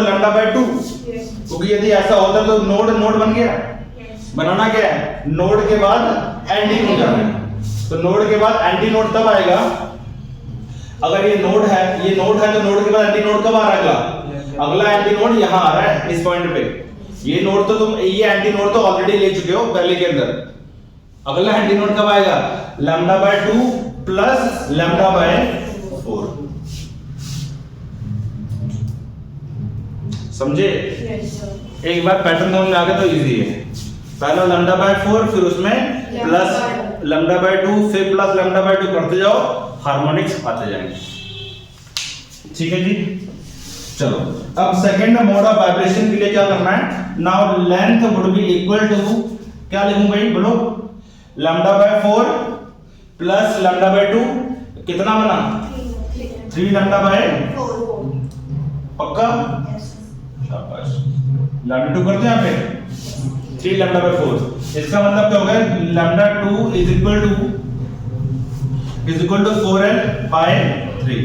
lambda by 2, क्योंकि यदि ऐसा होता तो नोड नोड बन गया। बनाना क्या है? नोड के बाद एंटी नोड जाना है। तो नोड के बाद एंटी नोड तब आएगा अगर ये नोड है, तो नोड के बाद एंटी नोड कब आ रहा है? अगला एंटी नोड यहां आ रहा है, इस पॉइंट पे। ये नोड तो ये एंटी नोड तो ऑलरेडी ले चुके हो पहले के अंदर। अगला एंटी नोड कब आएगा? Lambda by 2 plus lambda by 4। समझे? एक बार पैटर्न समझ में आ गया तो इजी है। पहला लैम्डा बाय 4, फिर उसमें प्लस लैम्डा बाय 2, फिर प्लस लैम्डा बाय 2 करते जाओ, हार्मोनिक्स आते जाएंगे। ठीक है जी, चलो अब सेकंड मोड ऑफ वाइब्रेशन के लिए क्या करना है? Now length would be equal to, क्या लिखूं भाई बोलो? Lambda by 4 plus lambda by 2, कितना बना? 3 लैम्डा बाय 4। पक्का? शाबाश। लैम्डा 2 करते हैं यहाँ पे 3 लैम्डा बाय 4। इसका मतलब क्या हो गया? Lambda 2 is equal to 4L by 3।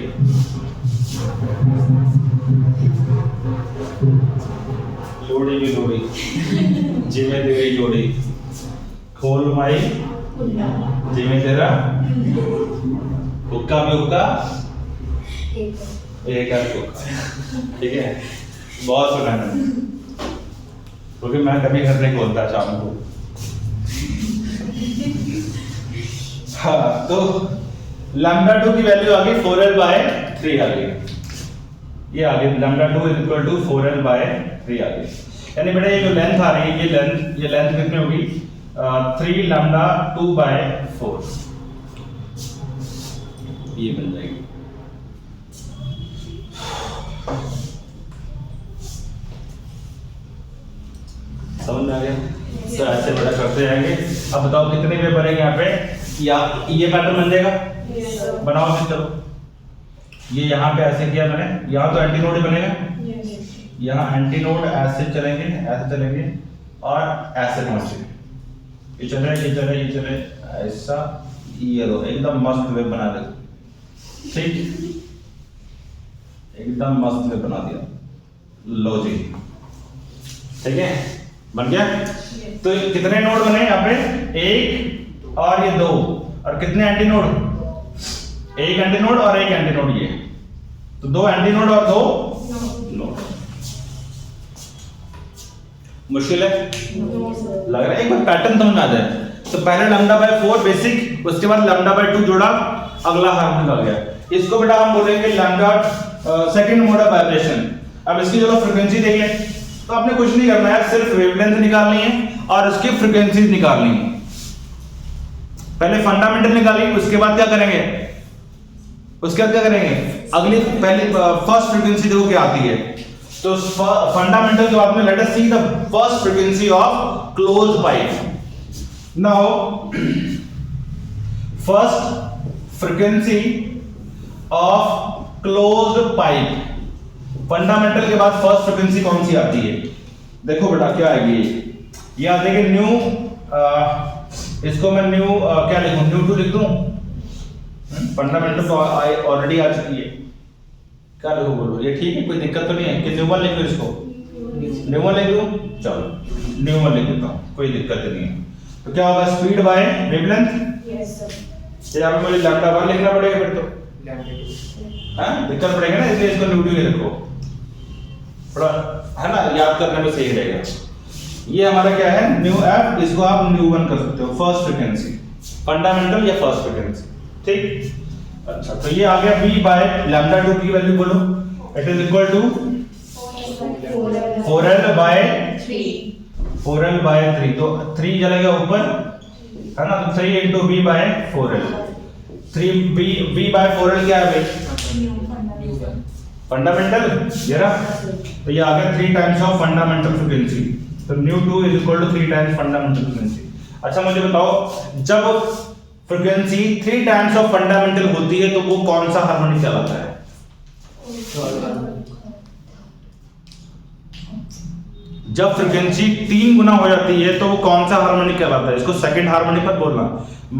जोड़ी भी जोड़ी, जिमे तेरी जोड़ी, खोल माई जिमे तेरा हुक्का भी हुक्का, एक है हुक्का। ठीक है, बहुत सुना है, क्योंकि मैं कभी घर नहीं खोलता शाम को। हाँ, तो लैम्डा 2 की वैल्यू आ गई 4L बाय 3 आ गई। ये आ गई lambda 2 is equal to 4L by 3 आ गई। यानी बेटा ये जो लेंथ आ रही है, ये लेंथ कितनी होगी? 3 लैम्डा 2 बाय 4 ये बन जाएगी। समझ में आ गया? तो ऐसे बड़ा करते जाएंगे। अब बताओ कितने वे बनेंगे यहाँ पे? या ये पैटर्न बन जाएगा? बनाओ फिर चलो। ये यहाँ पे ऐसे किया मैंने, यहाँ तो एंटी नोड ही बनेगा। यहाँ एंटी नोड ऐसे चलेंगे और ऐसे पहुंचे। ये चले ऐसा, ये लो एकदम मस्त वेब बना दे। ठीक, एकदम मस्त वेब बना दिया। लो जी, ठीक है, बन गया। तो कितने नोड बने यहाँ पे? 1 और ये 2, और कितने एंटी नोड? 1 एंटी नोड और 1 एंटी नोड, ये तो 2 एंटी नोड और 2 नोड। मुश्किल है? लग रहा है? एक बार पैटर्न समझ आ जाए। तो पहले लैम्डा बाय 4 बेसिक, उसके बाद लैम्डा बाय 2 जोड़ा, अगला हार्मोनिक आ गया। इसको बेटा हम बोलेंगे lambda second mode of vibration. अब इसकी चलो फ्रीक्वेंसी देख लें। तो आपने कुछ नहीं करना है, सिर्फ वेवलेंथ निकालनी है और उसकी फ्रीक्वेंसी निकालनी है। पहले फंडामेंटल निकालेंगे, उसके बाद क्या करेंगे? अगली पहले फर्स्ट फ्रीक्वेंसी देखो क्या आती है। तो फंडामेंटल के बाद में let us see the first frequency of closed pipe. Now first frequency of closed pipe. Fundamental के बाद फर्स्ट फ्रीक्वेंसी कौन सी आती है? देखो बेटा क्या आएगी ये आ जाएगी न्यू, इसको मैं न्यू क्या लिखूं, न्यू 2 लिख दूं। फंडामेंटल तो ऑलरेडी आ चुकी है, क्या लिखूं बोलो, ये ठीक है, कोई दिक्कत तो नहीं है कि न्यू 1 लिख लूं इसको, न्यू 1 लिख लूं, चलो न्यू 1 लिख देता हूं, कोई दिक्कत नहीं है। तो क्या होगा, speed by wavelength. Yes sir. यहाँ पे मुझे लैम्डा 1 लिखना पड़ेगा फिर तो, हाँ दिक्कत पड़ेगा ना, इसलिए इसको न्यू 2 ही रखो, थोड़ा है ना याद करने में सही रहेगा। ये हमारा क्या है न्यू एफ, इसको आप न्यू 1 कर सकते हो, फर्स्ट फ्रीक्वेंसी, फंडामेंटल या फर्स्ट फ्रीक्वेंसी, ठीक। अच्छा तो ये आ गया v बाय लैम्डा 2 की वैल्यू बोलो, it is equal to 4l by 3, तो 3 चलेगा ऊपर है ना, तो 3 into v by 4l, 3 v by 4l क्या है भाई, फंडामेंटल, ये रहा, तो ये आ गया 3 टाइम्स ऑफ फंडामेंटल फ्रीक्वेंसी, तो nu 2 is equal to 3 times fundamental frequency. अच्छा मुझे बताओ जब फ्रीक्वेंसी 3 टाइम्स ऑफ फंडामेंटल होती है तो वो कौन सा हार्मोनिक कहलाता है? जब फ्रीक्वेंसी 3 गुना हो जाती है तो वो कौन सा हार्मोनिक कहलाता है? इसको सेकंड हार्मोनिक मत बोलना,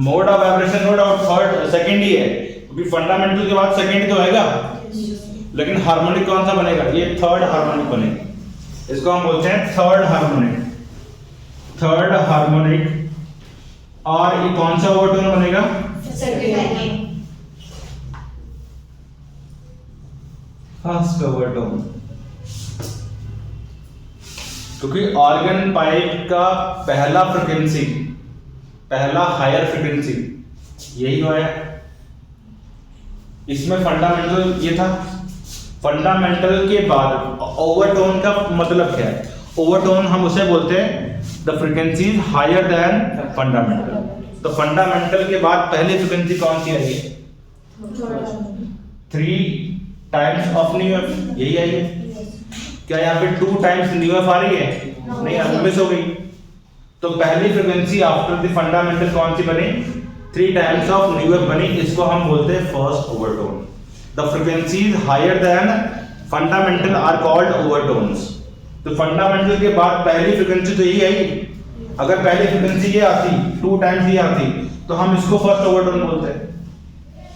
मोड ऑफ वाइब्रेशन मोड और थर्ड सेकंड ही है, क्योंकि फंडामेंटल के बाद सेकंड तो आएगा, लेकिन हार्मोनिक कौन सा बनेगा, ये थर्ड हार्मोनिक बनेगा, इसको हम बोलते हैं थर्ड हार्मोनिक, थर्ड हार्मोनिक। और ये कौन सा ओवरटोन बनेगा, फर्स्ट ओवरटोन, क्योंकि ऑर्गन पाइप का पहला फ्रीक्वेंसी, पहला हायर फ्रीक्वेंसी यही हुआ है। इसमें फंडामेंटल ये था, फंडामेंटल के बाद ओवरटोन का मतलब क्या है, ओवरटोन हम उसे बोलते हैं the frequency is higher than fundamental, तो फंडामेंटल के बाद पहली फ्रीक्वेंसी कौन सी आई है, 3 टाइम्स ऑफ न्यू एफ, यही आई है। क्या यहाँ पे 2 टाइम्स न्यू एफ आ रही है? नहीं, अब मिस हो गई, तो पहली फ्रीक्वेंसी आफ्टर द फंडामेंटल कौन सी बनी, 3 टाइम्स ऑफ न्यू एफ बनी, इसको हम बोलते हैं first overtone. The frequencies higher than fundamental are called overtones. तो फंडामेंटल के बाद पहली फ्रीक्वेंसी तो यही आई, अगर पहली फ्रीक्वेंसी ये आती, 2 टाइम्स ये आती, तो हम इसको फर्स्ट ओवरटोन बोलते हैं।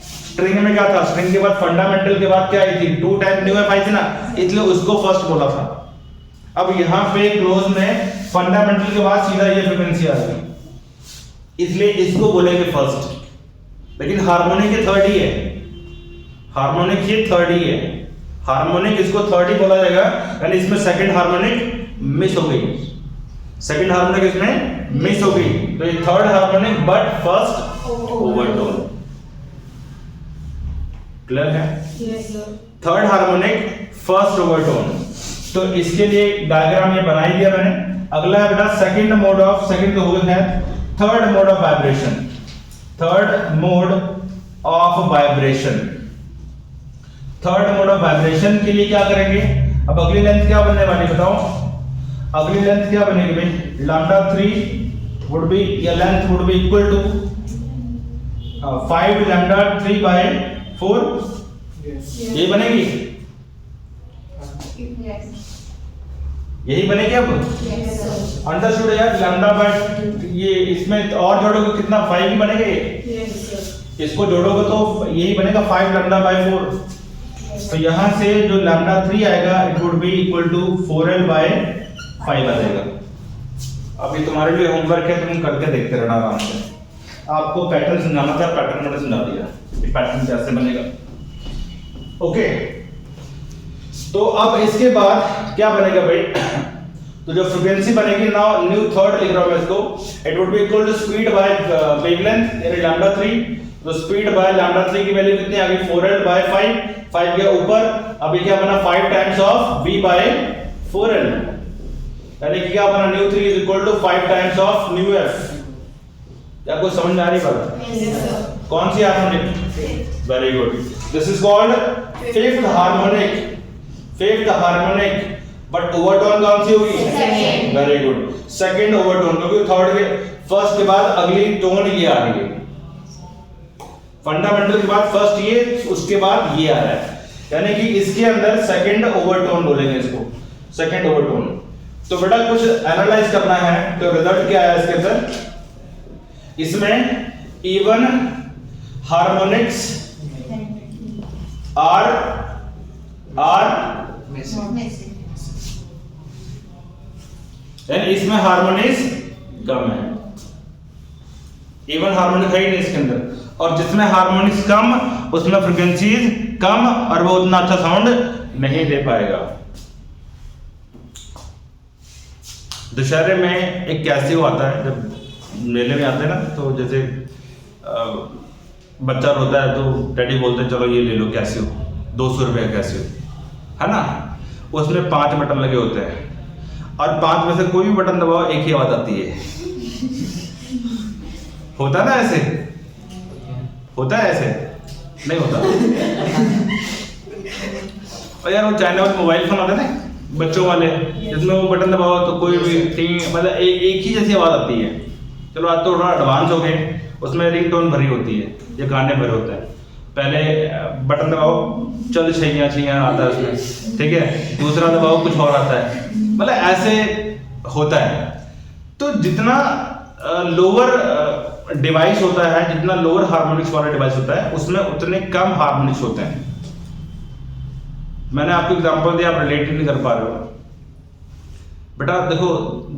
स्ट्रिंग में क्या था, स्ट्रिंग के बाद फंडामेंटल के बाद क्या आई थी, 2 टाइम न्यू एफ आई थी ना, इसलिए उसको फर्स्ट बोला था। अब यहाँ पे क्लोज में फंडामेंटल के बाद सीधा ये फ्रीक्वेंसी आ गई, इसलिए इसको बोलेंगे फर्स्ट, लेकिन हार्मोनिक ये थर्ड ही है, हार्मोनिक ये थर्ड ही है, हार्मोनिक इसको थर्ड ही बोला जाएगा, यानी इसमें सेकंड हार्मोनिक मिस हो गई, सेकंड हार्मोनिक इसमें मिस हो गई, तो ये third harmonic but first overtone. Clear है? थर्ड हार्मोनिक फर्स्ट ओवरटोन, तो इसके लिए डायग्राम ये बना ही दिया मैंने। अगला है बेटा सेकंड मोड ऑफ, सेकंड तो हो गया है, third mode of vibration, third mode of vibration. Third mode of vibration के लिए क्या करेंगे, अब अगली लेंथ क्या बनने वाली बताओ, अगली लेंथ क्या बनेगी भाई, लैम्डा 3 वुड बी, या length would be equal to 5 lambda 3 by 4, ये बनेगी, यही बनेगी। अब अंडरस्टूड है यार, लैम्डा बाय ये इसमें और जोड़ोगे कितना, 5 ही बनेगा ये, इसको जोड़ोगे तो यही बनेगा 5 लैम्डा बाय 4, तो यहां से जो लैम्डा 3 आएगा it would be equal to 4l by 5 आ जाएगा। अभी तुम्हारे लिए होमवर्क है, तुम करके देखते रहना आराम से, आपको पैटर्न समझाना था, पैटर्न मैंने समझा दिया, ये पैटर्न कैसे बनेगा। ओके, तो अब इसके बाद क्या बनेगा भाई, तो जो फ्रीक्वेंसी बनेगी नाउ न्यू थर्ड लिख रहा हूं मैं इसको, it would be equal to speed by wavelength यानी लैम्डा 3, तो स्पीड बाय लैम्डा 3 की वैल्यू कितनी आ गई, 4l बाय 5 गया ऊपर, अभी क्या बना 5 times of v by 4l, यानी कि क्या बना nu 3 is equal to 5 times of nu f। क्या आपको समझ में आ रही बात, कौन सी harmonic, very good, this is called fifth harmonic, fifth harmonic, but overtone कौन सी होगी, वेरी गुड, सेकंड ओवरटोन, क्योंकि थर्ड के फर्स्ट के बाद अगली टोन ये आ रही है, फंडामेंटल के बाद फर्स्ट ये, उसके बाद ये आ रहा है, यानी कि इसके अंदर सेकंड ओवरटोन बोलेंगे इसको, सेकंड ओवरटोन। तो बेटा कुछ एनालाइज करना है, तो रिजल्ट क्या है इसके अंदर, इसमें इवन हार्मोनिक्स आर यानी इसमें हार्मोनिक्स कम है, इवन हार्मोनिक है ही नहीं इसके अंदर, और जिसमें हार्मोनिक्स कम उसमें फ्रीक्वेंसीज कम, और वो उतना अच्छा साउंड नहीं दे पाएगा। दशहरे में एक कैसियो आता है, जब मेले में आते हैं ना, तो जैसे बच्चा रोता है तो डैडी बोलते हैं चलो ये ले लो कैसियो, 200 रुपये का कैसियो, है ना। उसमें 5 बटन लगे होते हैं, और 5 में से कोई भी बटन दबाओ एक ही आवाज आती है। होता है ना ऐसे, होता है ऐसे, नहीं होता। और यार वो चाइना वाले मोबाइल फोन आते हैं बच्चों वाले, जिसमें वो बटन दबाओ तो कोई भी थिंग, मतलब एक ही जैसी आवाज आती है। चलो आज तो थोड़ा एडवांस हो गए, उसमें रिंगटोन भरी होती है, ये गाने भरे होते हैं। पहले बटन दबाओ चल छैया छैया आता है उसमें, ठीक है, दूसरा दबाओ कुछ और आता है, मतलब ऐसे होता है। तो जितना लोअर डिवाइस होता है, जितना लोअर हार्मोनिक्स वाला डिवाइस होता है, उसमें उतने कम हार्मोनिक्स होते हैं। मैंने आपको एग्जांपल दिया, आप रिलेट नहीं कर पा रहे हो। बेटा देखो,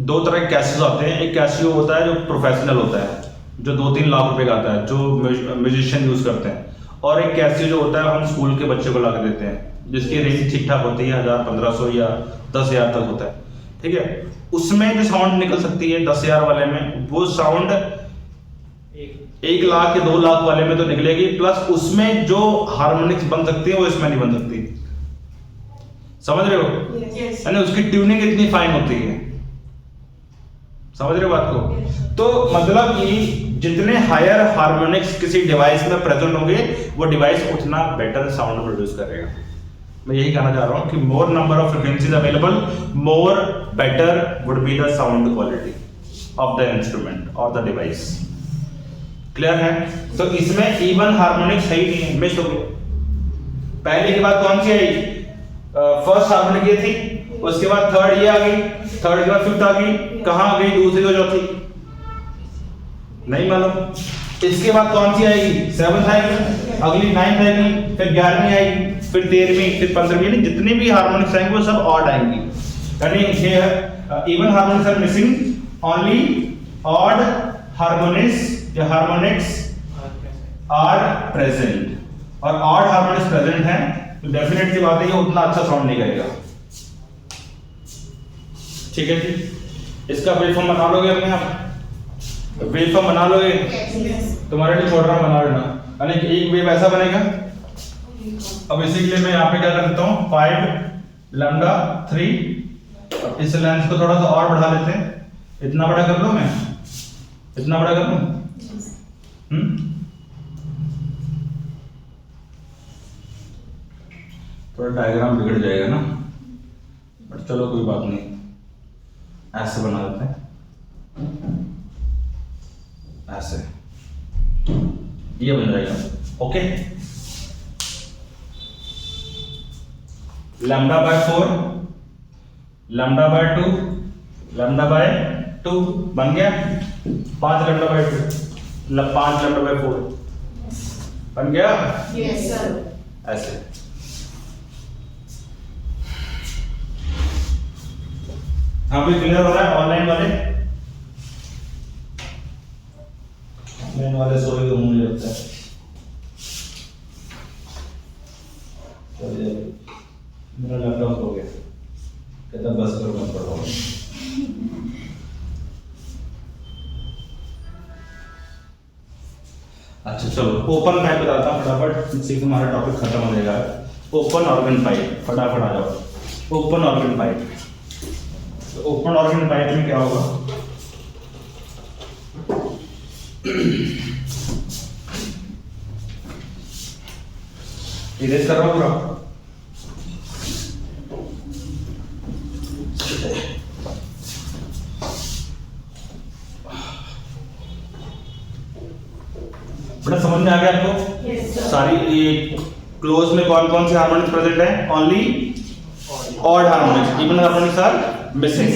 2 तरह के कैसियो आते हैं। एक कैसियो होता है जो प्रोफेशनल होता है, जो 2-3 लाख रुपए का आता है, जो म्यूजिशियन यूज करते हैं। और एक कैसियो जो होता है हम स्कूल के बच्चे को ला के देते हैं, जिसकी रेंज ठीक ठाक होती है, 1000-1500 या 10,000 तक होता है, ठीक है। उसमें जो साउंड निकल सकती है 10,000 वाले में, वो साउंड 1 लाख या 2 लाख वाले में तो निकलेगी, प्लस उसमें जो हार्मोनिक्स बन सकती है वो इसमें नहीं बन सकती। समझ रहे हो? यानी उसकी ट्यूनिंग इतनी फाइन होती है। समझ रहे हो बात को? तो मतलब कि जितने हायर हार्मोनिक्स किसी डिवाइस में प्रेजेंट होंगे, वो डिवाइस उतना बेटर साउंड प्रोड्यूस करेगा। मैं यही कहना चाह रहा हूं कि मोर number of frequencies available, more better would be the sound quality of the instrument और द डिवाइस। क्लियर है? तो इसमें इवन हार्मोनिक्स है ही नहीं, मिस हो गया। पहले की बात कौन सी आई? फर्स्ट हार्मोनिक ये थी, उसके बाद थर्ड ये आ गई, थर्ड के बाद फिफ्थ आ गई, कहां आ गई दूसरी और चौथी? नहीं मालूम। इसके बाद कौन सी आएगी? 7th आएगी, अगली 9th आएगी, फिर 11वीं आएगी, फिर 13वीं, फिर 15वीं, यानी जितनी भी हार्मोनिक्स आएंगे वो सब ऑड आएंगी। यानी even harmonics are missing, only odd harmonics या हार्मोनिक्स आर प्रेजेंट, और ऑड हार्मोनिक्स प्रेजेंट है तो डेफिनेट सी बात है ये उतना अच्छा साउंड नहीं करेगा। ठीक है जी, इसका वेवफॉर्म बना लोगे अपने आप? वेवफॉर्म बना लोगे? तुम्हारे लिए छोड़ रहा हूं, बना लेना। यानी कि एक वेव ऐसा बनेगा। अब इसी के लिए मैं यहाँ पे क्या कर देता हूँ, 5 लैम्डा 3, इस लेंथ को थोड़ा सा और बढ़ा लेते हैं। इतना बड़ा कर लूं मैं, इतना बड़ा कर लूं? थोड़ा डायग्राम बिगड़ जाएगा ना, बट चलो कोई बात नहीं, ऐसे बना देते हैं, ऐसे ये बन जाएगा। Okay, lambda by 4, lambda by 2, lambda by 2 बन गया। 5 लैम्डा बाय 2, 5 लैम्डा बाय 4 बन गया। Yes sir. ऐसे हाँ भी क्लियर हो रहा है? ऑनलाइन वाले, ऑनलाइन वाले सोए तो मुझे लगता है। चलिए मेरा लैपटॉप हो गया, कहता बस करो मत पढ़ो। अच्छा चलो ओपन पाइप बताता हूँ फटाफट, इससे तुम्हारा टॉपिक खत्म हो जाएगा। ओपन ऑर्गन पाइप, फटाफट आ जाओ। Open organ pipe, open organ pipe में क्या होगा? इरेज कर रहा हूं पूरा। बड़ा समझ में आ गया आपको? सारी ये क्लोज में कौन कौन से हार्मोनिक्स प्रेजेंट है? Only odd harmonics, even harmonics are missing.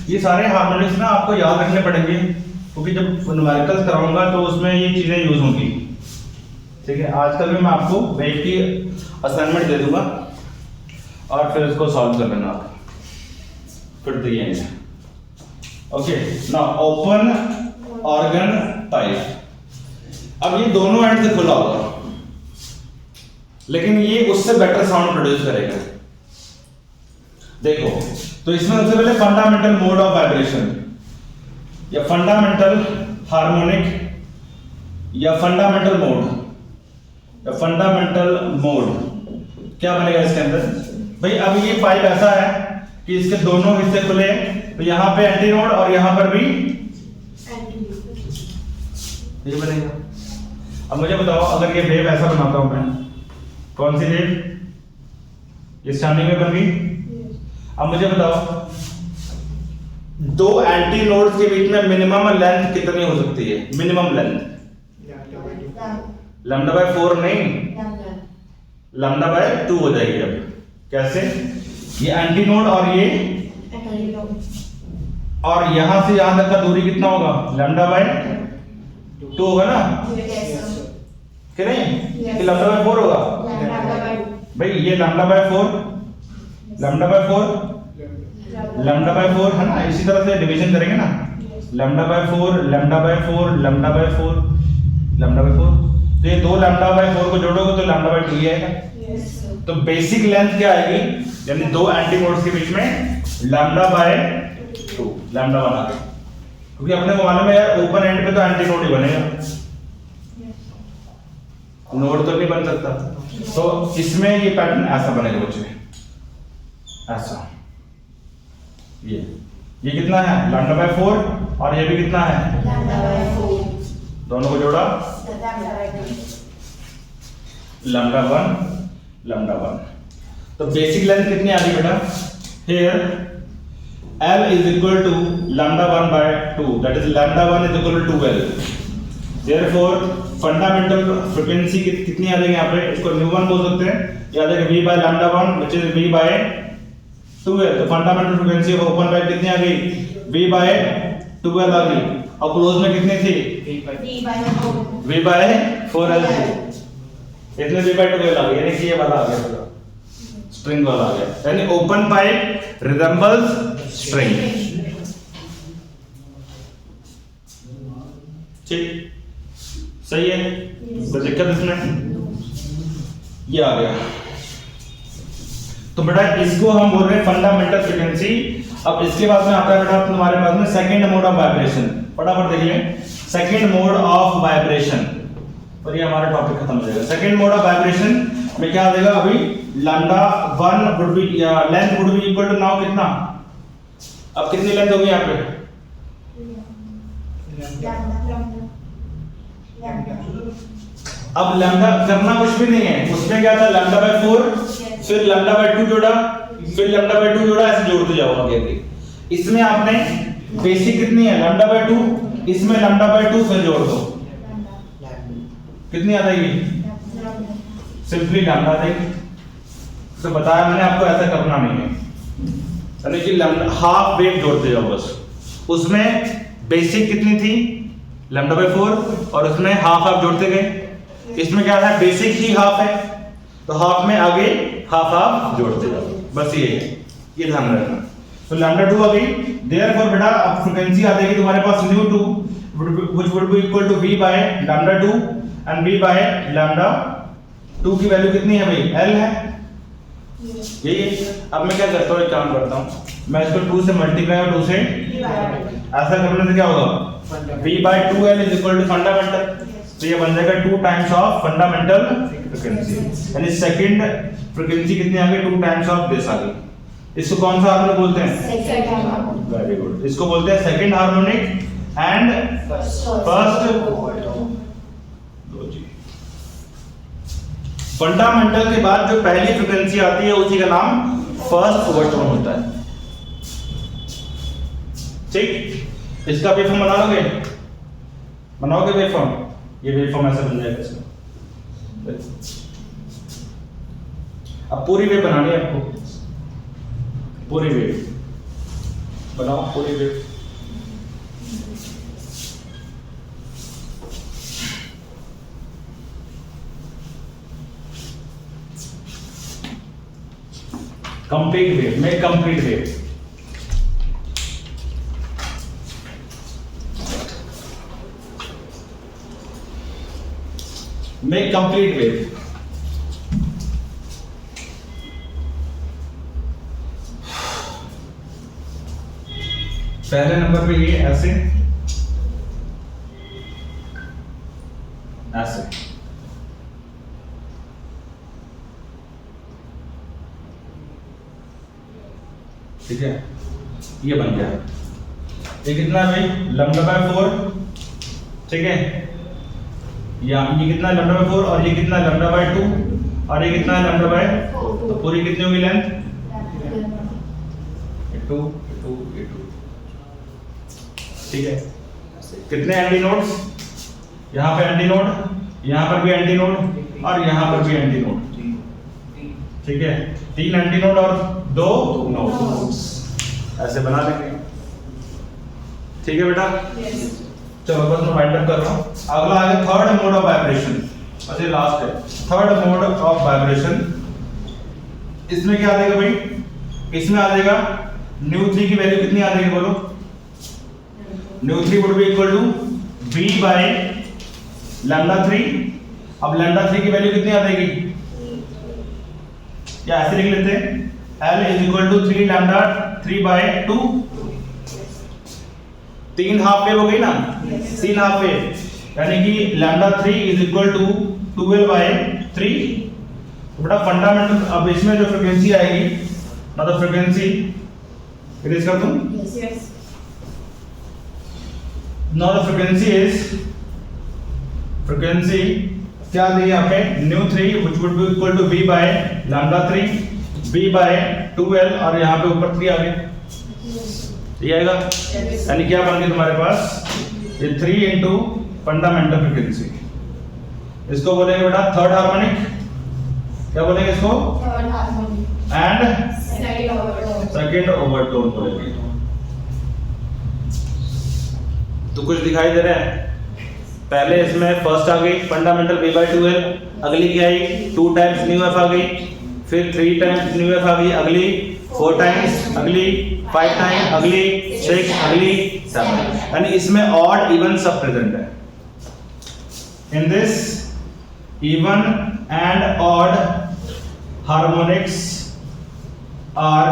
ये सारे हार्मोनिक्स ना आपको याद रखने पड़ेंगे, क्योंकि जब न्यूमेरिकल्स कराऊंगा तो उसमें ये चीजें यूज होंगी। ठीक है, आजकल में मैं आपको वेट की असाइनमेंट दे दूंगा और फिर इसको सॉल्व कर लेना आप, फिर दिए। Okay, now open organ pipe. अब ये दोनों एंड से खुला होगा, लेकिन ये उससे बेटर साउंड प्रोड्यूस करेगा। देखो, तो इसमें सबसे पहले फंडामेंटल मोड ऑफ वाइब्रेशन या फंडामेंटल हार्मोनिक या फंडामेंटल मोड क्या बनेगा इसके अंदर? भाई अब ये पाइप ऐसा है कि इसके दोनों हिस्से खुले हैं, तो यहां पे एंटी नोड और यहां पर भी ये बनेगा। अब मुझे बताओ, अगर ये वेव ऐसा बनाता हूं मैं, कौन सी वेव? ये स्टार्टिंग में बन गई। अब मुझे बताओ, दो एंटी नोड्स के बीच में मिनिमम लेंथ कितनी हो सकती है? मिनिमम लेंथ लैम्डा बाय 4 नहीं, लैम्डा बाय 2 हो जाएगी। अब कैसे? ये एंटी नोड और ये, और यहां से यहां तक का दूरी कितना होगा? लैम्डा बाय 2 होगा ना, कि नहीं? कि लैम्डा बाय 4 होगा? भाई ये लैम्डा बाय 4 लैम्डा बाय 4 है ना, इसी तरह से डिवीजन करेंगे ना, lambda by 4 lambda by 4 lambda by 4 lambda by 4, तो ये दो लैम्डा बाय 4 को जोड़ोगे तो लैम्डा बाय 2 ही आएगा। तो बेसिक लेंथ क्या आएगी? यानी दो एंटी नोड्स के बीच में लैम्डा बाय 2 लैम्डा बना के, क्योंकि अपने को मालूम है यार ओपन एंड पे तो एंटी नोड ही बनेगा, नोड तो नहीं बन सकता। तो इसमें ये पैटर्न ऐसा बनेगा बच्चे, ऐसा। ये कितना है? लैम्डा बाय 4, और ये भी कितना है? दोनों को जोड़ा लैम्डा 1। तो बेसिक लेंथ कितनी आ रही बेटा? Here L is equal to lambda 1 by 2, that is lambda 1 is equal to 2L. Therefore fundamental frequency कितनी आ जाएगी यहाँ पे? इसको μ1 बोल सकते हैं, या देखिए v by lambda 1 which is v by 2L। तो fundamental frequency of open pipe कितनी आ गई? v by 2L आ गई, और क्लोज में कितनी थी? v by 4L थी, इसमें v by 2L आ गई, यानी कि ये वाला आ गया, स्ट्रिंग वाला आ गया। यानी ओपन पाइप रिजेंबल्स स्ट्रिंग। ठीक, सही है? तो दिक्कत इसमें ये आ गया। तो बेटा इसको हम बोल रहे हैं फंडामेंटल फ्रीक्वेंसी। अब इसके बाद में आता है बेटा तुम्हारे पास में सेकंड मोड ऑफ वाइब्रेशन। फटाफट देख लें, सेकंड मोड ऑफ वाइब्रेशन, और ये हमारा टॉपिक खत्म हो जाएगा। सेकंड मोड ऑफ वाइब्रेशन में क्या आ जाएगा? अभी लैम्डा 1 वुड बी, या length would be equal to now कितना? अब कितनी लेंथ होगी यहाँ पे? अब लैम्डा करना कुछ भी नहीं है, उसमें क्या था? लैम्डा बाय 4, फिर लैम्डा बाय 2 जोड़ा, फिर लैम्डा बाय 2 जोड़ा, ऐसे जोड़ते जाओ आगे। इसमें आपने बेसिक कितनी है? लैम्डा बाय 2, इसमें लैम्डा बाय 2 फिर जोड़ दो, कितनी आ जाएगी? सिंपली लैम्डा आ जाएगी। तो बताया मैंने आपको, ऐसा करना नहीं है, यानी कि हाफ वेव जोड़ते जाओ बस। उसमें बेसिक कितनी थी? लैम्डा बाय 4, और उसमें हाफ आप जोड़ते गए। इसमें क्या है? बेसिक ही हाफ है, तो हाफ में आगे हाफ आप जोड़ते जाओ, बस ये ध्यान रखना। तो लैम्डा 2 आ गई, देयरफॉर बेटा अब फ्रीक्वेंसी आ जाएगी तुम्हारे पास μ2 which would be equal to v by lambda 2 and v by lambda 2 की वैल्यू कितनी है भाई? L है, यही। अब मैं क्या करता हूँ, एक काम करता हूँ, मैं इसको 2 से मल्टीप्लाई और 2 से, ऐसा करने से क्या होगा? v by 2L is equal to fundamental, तो ये बन जाएगा 2 टाइम्स ऑफ फंडामेंटल फ्रीक्वेंसी, यानी सेकंड फ्रीक्वेंसी कितनी आ गई? 2 टाइम्स ऑफ दिस आ गई। इसको कौन सा हार्मोनिक बोलते हैं? वेरी गुड, इसको बोलते हैं second harmonic and first. Fundamental के बाद जो पहली फ्रीक्वेंसी आती है उसी का नाम फर्स्ट ओवरटोन होता है। ठीक, इसका वेवफॉर्म बना लोगे? बनाओगे वेवफॉर्म? ये वेवफॉर्म ऐसा बन जाएगा इसका। अब पूरी वेव बनानी है आपको, पूरी वेव बनाओ, पूरी wave. Complete wave, make complete wave. Make complete wave. पहले नंबर पे ये ऐसे ऐसे, ठीक है, ये बन गया। ये कितना है भाई, λ/4, ठीक है, या ये कितना है λ/4 और ये कितना है λ/2 और ये कितना है λ/4, तो पूरी कितनी होगी लेंथ, 2 2 2, ठीक है। कितने एंटी नोड्स, यहाँ पे एंटी नोड, यहाँ पर भी एंटी नोड और यहाँ पर भी एंटी नोड, ठीक है, 3 एंटी नोड और 2 नोड्स, ऐसे बना देंगे, ठीक है बेटा। चलो बस मैं वाइंड अप कर रहा हूँ। अगला आ गया थर्ड मोड ऑफ वाइब्रेशन, अच्छा लास्ट है थर्ड मोड ऑफ वाइब्रेशन। इसमें क्या आ जाएगा भाई, इसमें आ जाएगा ν3 की वैल्यू कितनी आ जाएगी बोलो, ν3 would be equal to V by λ3। अब λ3 की वैल्यू कितनी आ जाएगी, या ऐसे लिख लेते हैं, L is equal to 3λ3/2, 3 half wave हो गई ना, 3 हाफ वेव, यानी कि λ3 is equal to 12/3। तो बेटा फंडामेंटल, अब इसमें जो फ्रीक्वेंसी आएगी, मतलब फ्रीक्वेंसी इरेज कर दूं, now the frequency is, frequency क्या दी यहाँ पे, ν3 which would be equal to V by λ3, V by 2L और यहाँ पे ऊपर 3 आ गए, ये आएगा, यानी क्या बन गया तुम्हारे पास, ये 3 इंटू फंडामेंटल फ्रीक्वेंसी। इसको बोलेंगे बेटा थर्ड हार्मोनिक, क्या बोलेंगे इसको, एंड सेकंड ओवरटोन बोलेंगे। तो कुछ दिखाई दे रहा है, पहले इसमें फर्स्ट आ गई फंडामेंटल V/2L, अगली क्या आई 2 टाइम्स ν/f आ गई, फिर 3 टाइम्स ν/f आ गई, अगली 4 टाइम्स, अगली 5 टाइम्स, अगली 6, अगली 7, यानी इसमें ऑड इवन सब प्रेजेंट है। In this even and odd harmonics are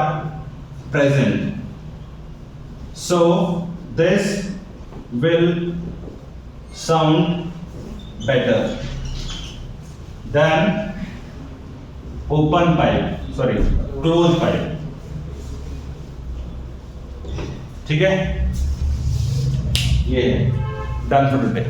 present, so this will sound better than open pipe, sorry closed pipe, ठीक है, ये है डन फॉर टुडे।